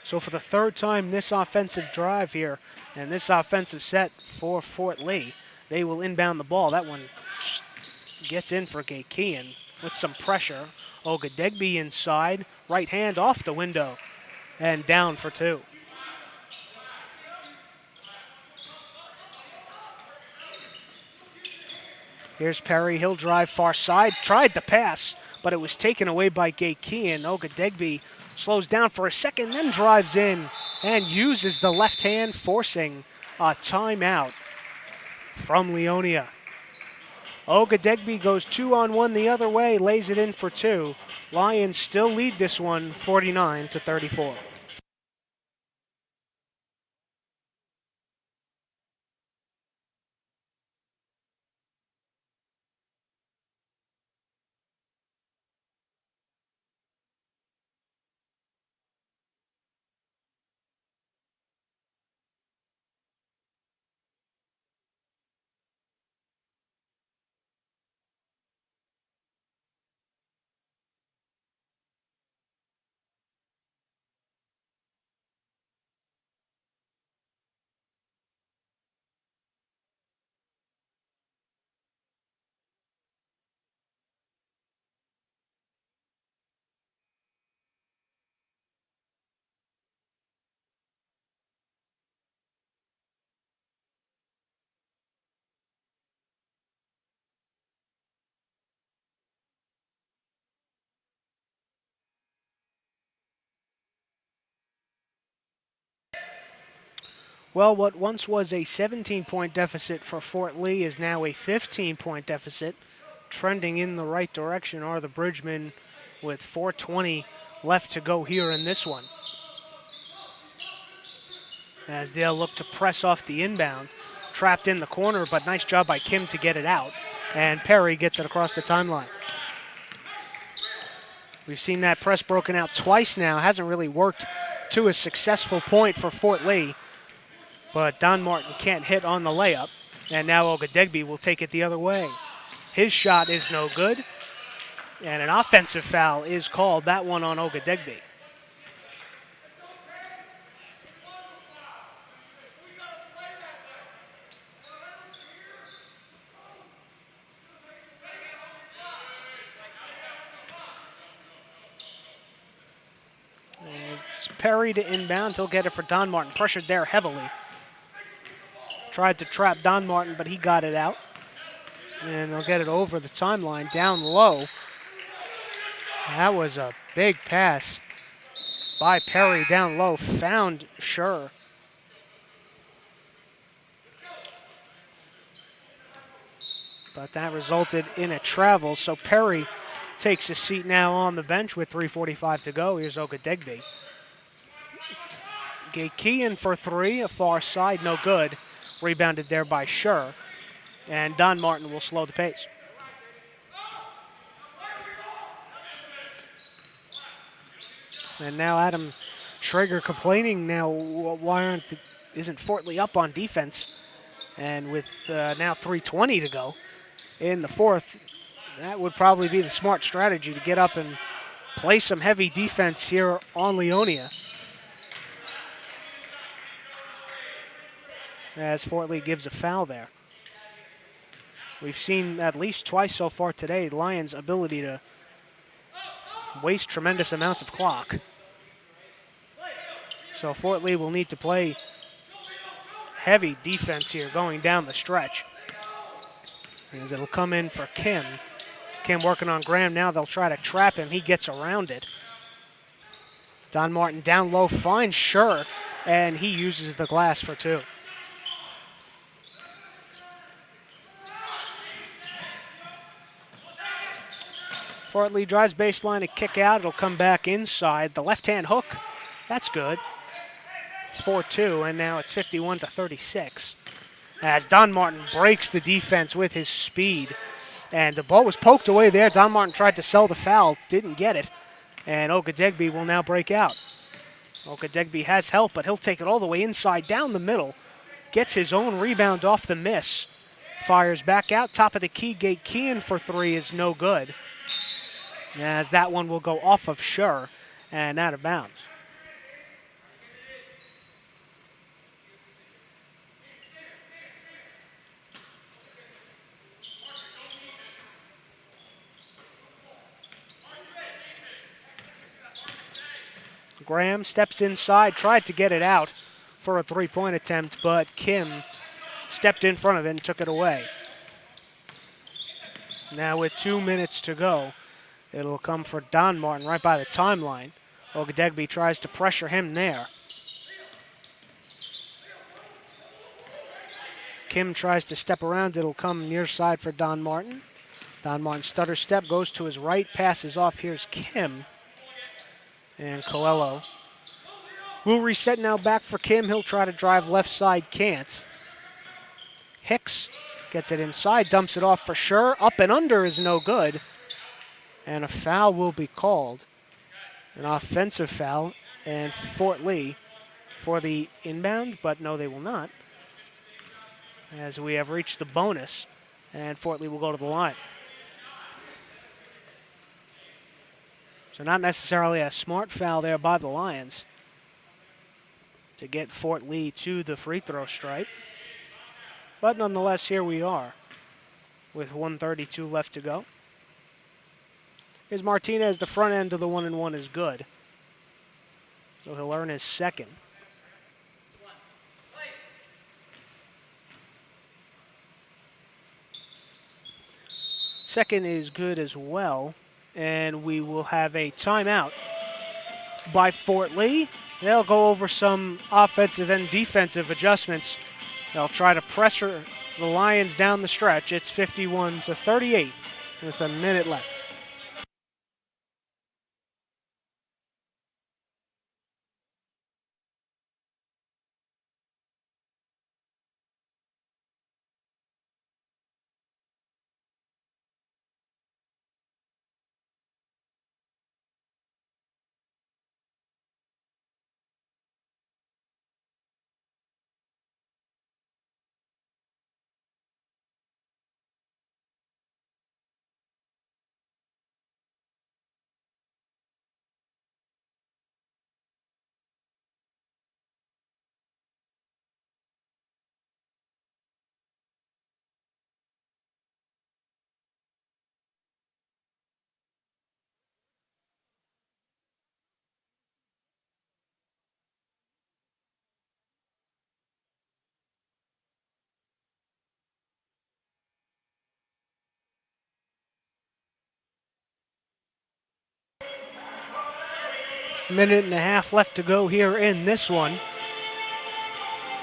So for the third time this offensive drive here and this offensive set for Fort Lee, they will inbound the ball. That one just gets in for Gaykean with some pressure. Ogadegbe inside, right hand off the window and down for 2. Here's Perry. He'll drive far side. Tried the pass, but it was taken away by Gatekeyan. Ogadegbe slows down for a second, then drives in and uses the left hand, forcing a timeout from Leonia. Ogadegbe goes 2-on-1 the other way, lays it in for two. Lions still lead this one 49-34. Well, what once was a 17-point deficit for Fort Lee is now a 15-point deficit. Trending in the right direction are the Bridgemen with 4:20 left to go here in this one. As they'll look to press off the inbound. Trapped in the corner, but nice job by Kim to get it out. And Perry gets it across the timeline. We've seen that press broken out twice now. Hasn't really worked to a successful point for Fort Lee. But Don Martin can't hit on the layup. And now Ogadegbe will take it the other way. His shot is no good. And an offensive foul is called. That one on Ogadegbe. It's Perry to inbound. He'll get it for Don Martin. Pressured there heavily. Tried to trap Don Martin, but he got it out. And they'll get it over the timeline, down low. That was a big pass by Perry down low. Found Sure. But that resulted in a travel. So Perry takes a seat now on the bench with 3:45 to go. Here's Ogadegbe. Gatekeyan for three, a far side, no good. Rebounded there by Sure. And Don Martin will slow the pace. And now Adam Schrager complaining now, why isn't Fort Lee up on defense? And with now 3:20 to go in the fourth, that would probably be the smart strategy to get up and play some heavy defense here on Leonia. As Fort Lee gives a foul there. We've seen at least twice so far today the Lions' ability to waste tremendous amounts of clock. So Fort Lee will need to play heavy defense here going down the stretch. As it'll come in for Kim. Kim working on Graham now. They'll try to trap him. He gets around it. Don Martin down low finds Sure, and he uses the glass for two. Fort Lee drives baseline, a kick out. It'll come back inside. The left-hand hook, that's good. 4-2, and now it's 51-36. As Don Martin breaks the defense with his speed. And the ball was poked away there. Don Martin tried to sell the foul, didn't get it. And Ogadegbe will now break out. Ogadegbe has help, but he'll take it all the way inside, down the middle. Gets his own rebound off the miss. Fires back out, top of the key. Gatekeyan for three is no good. As that one will go off of Sure and out of bounds. Graham steps inside, tried to get it out for a three-point attempt, but Kim stepped in front of it and took it away. Now with 2 minutes to go, it'll come for Don Martin right by the timeline. Ogadegbe tries to pressure him there. Kim tries to step around. It'll come near side for Don Martin. Don Martin stutter step, goes to his right, passes off. Here's Kim. And Coelho will reset now back for Kim. He'll try to drive left side, can't. Hicks gets it inside, dumps it off for sure. Up and under is no good. And a foul will be called. An offensive foul. And Fort Lee for the inbound, but no, they will not, as we have reached the bonus, and Fort Lee will go to the line. So not necessarily a smart foul there by the Lions to get Fort Lee to the free throw stripe. But nonetheless, here we are with 1:32 left to go. Here's Martinez. The front end of the 1-and-1 is good, so he'll earn his second. Second is good as well, and we will have a timeout by Fort Lee. They'll go over some offensive and defensive adjustments. They'll try to pressure the Lions down the stretch. It's 51-38 with a minute left. Minute and a half left to go here in this one,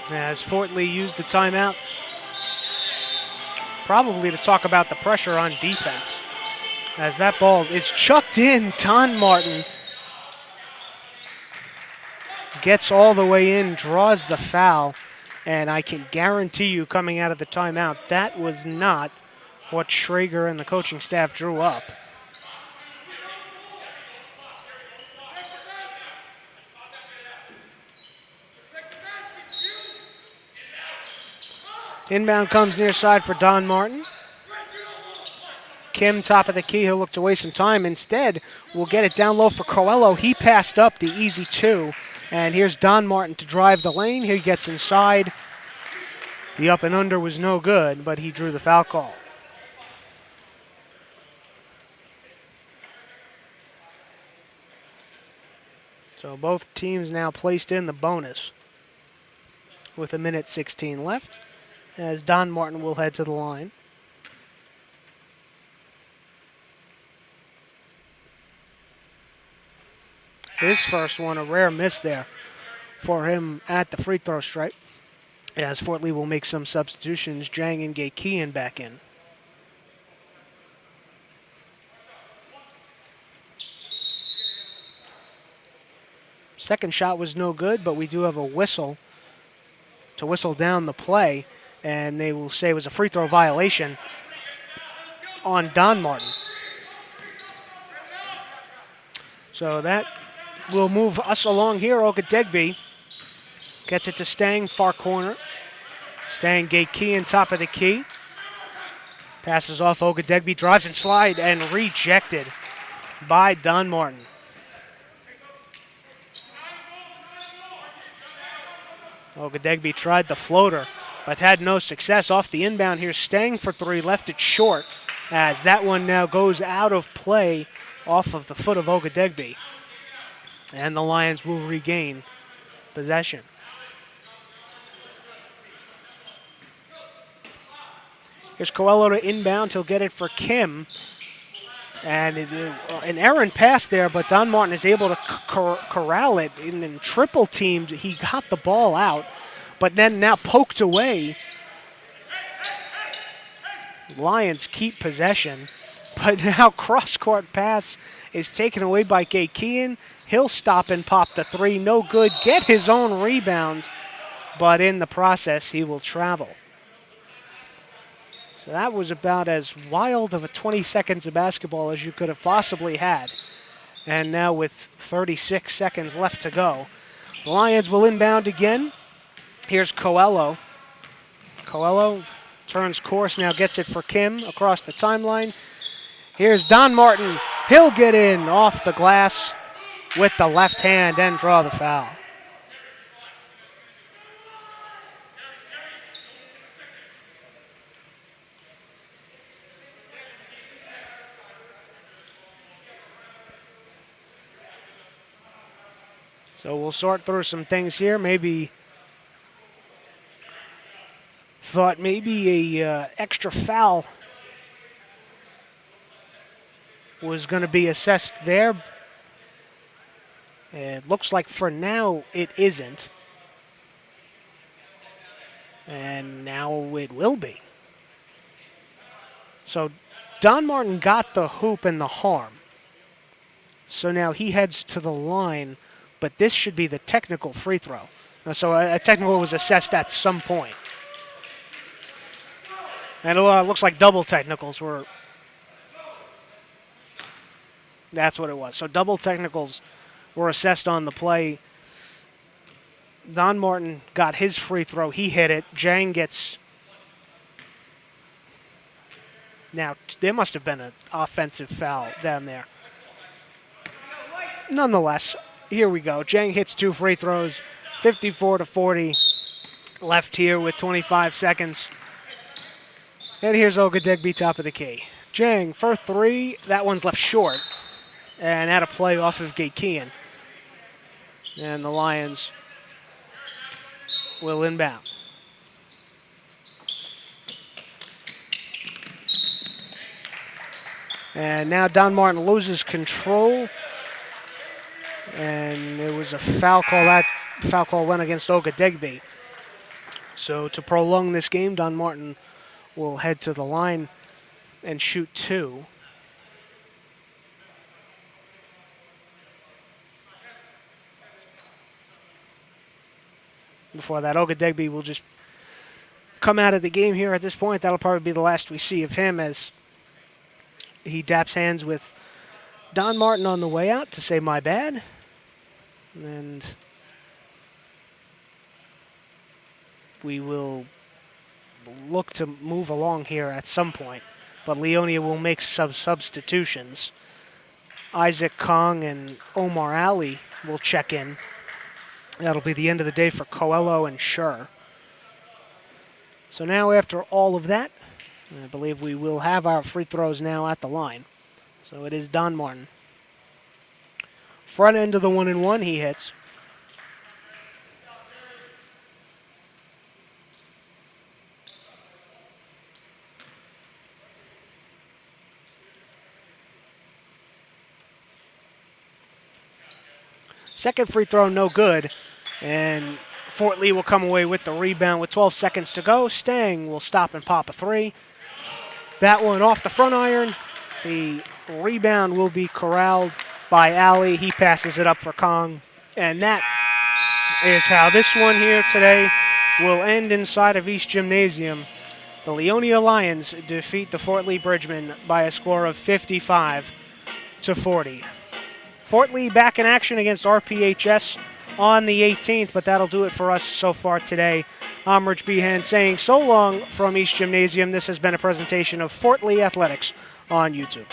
as Fort Lee used the timeout probably to talk about the pressure on defense. As that ball is chucked in, Don Martin gets all the way in, draws the foul, and I can guarantee you coming out of the timeout, that was not what Schrager and the coaching staff drew up. Inbound comes near side for Don Martin. Kim, top of the key, he'll look to waste some time. Instead, we'll get it down low for Coelho. He passed up the easy two. And here's Don Martin to drive the lane. He gets inside. The up and under was no good, but he drew the foul call. So both teams now placed in the bonus with a minute 16 left, as Don Martin will head to the line. His first one, a rare miss there for him at the free throw stripe, as Fort Lee will make some substitutions. Jang and Gay-Kian back in. Second shot was no good, but we do have a whistle to whistle down the play, and they will say it was a free throw violation on Don Martin. So that will move us along here. Ogadegbe gets it to Stang, far corner. Stang, Gay-Kian, top of the key. Passes off. Ogadegbe drives and slide, and rejected by Don Martin. Ogadegbe tried the floater, but had no success. Off the inbound here, Stang for three, left it short, as that one now goes out of play off of the foot of Ogadegbe. And the Lions will regain possession. Here's Coelho to inbound. He'll get it for Kim. And an errant pass there, but Don Martin is able to corral it in triple teamed. He got the ball out, but then now poked away. Lions keep possession, but now cross-court pass is taken away by Kean. He'll stop and pop the three. No good. Get his own rebound, but in the process, he will travel. So that was about as wild of a 20 seconds of basketball as you could have possibly had. And now with 36 seconds left to go, the Lions will inbound again. Here's Coelho. Coelho turns course, now gets it for Kim across the timeline. Here's Don Martin. He'll get in off the glass with the left hand and draw the foul. So we'll sort through some things here. Thought maybe a extra foul was going to be assessed there. It looks like for now it isn't. And now it will be. So Don Martin got the hoop and the harm. So now he heads to the line, but this should be the technical free throw. So a technical was assessed at some point. And it looks like double technicals were. That's what it was. So double technicals were assessed on the play. Don Martin got his free throw. He hit it. Jang gets. Now, there must have been an offensive foul down there. Nonetheless, here we go. Jang hits 2 free throws, 54-40. Left here with 25 seconds. And here's Ogadegbe, top of the key. Jang for 3. That one's left short. And had a play off of Kean. And the Lions will inbound. And now Don Martin loses control. And it was a foul call. That foul call went against Ogadegbe. So to prolong this game, Don Martin will head to the line and shoot 2. Before that, Ogadegbe will just come out of the game here at this point. That'll probably be the last we see of him as he daps hands with Don Martin on the way out to say, "My bad." And we will look to move along here at some point. But Leonia will make some substitutions. Isaac Kong and Omar Ali will check in. That'll be the end of the day for Coelho and Schur. So now after all of that, I believe we will have our free throws now at the line. So it is Don Martin. Front end of the 1-and-1, he hits. Second free throw, no good. And Fort Lee will come away with the rebound with 12 seconds to go. Stang will stop and pop a 3. That one off the front iron. The rebound will be corralled by Ali. He passes it up for Kong. And that is how this one here today will end inside of East Gymnasium. The Leonia Lions defeat the Fort Lee Bridgemen by a score of 55-40. Fort Lee back in action against RPHS on the 18th, but that'll do it for us so far today. I'm Rich Behan saying so long from East Gymnasium. This has been a presentation of Fort Lee Athletics on YouTube.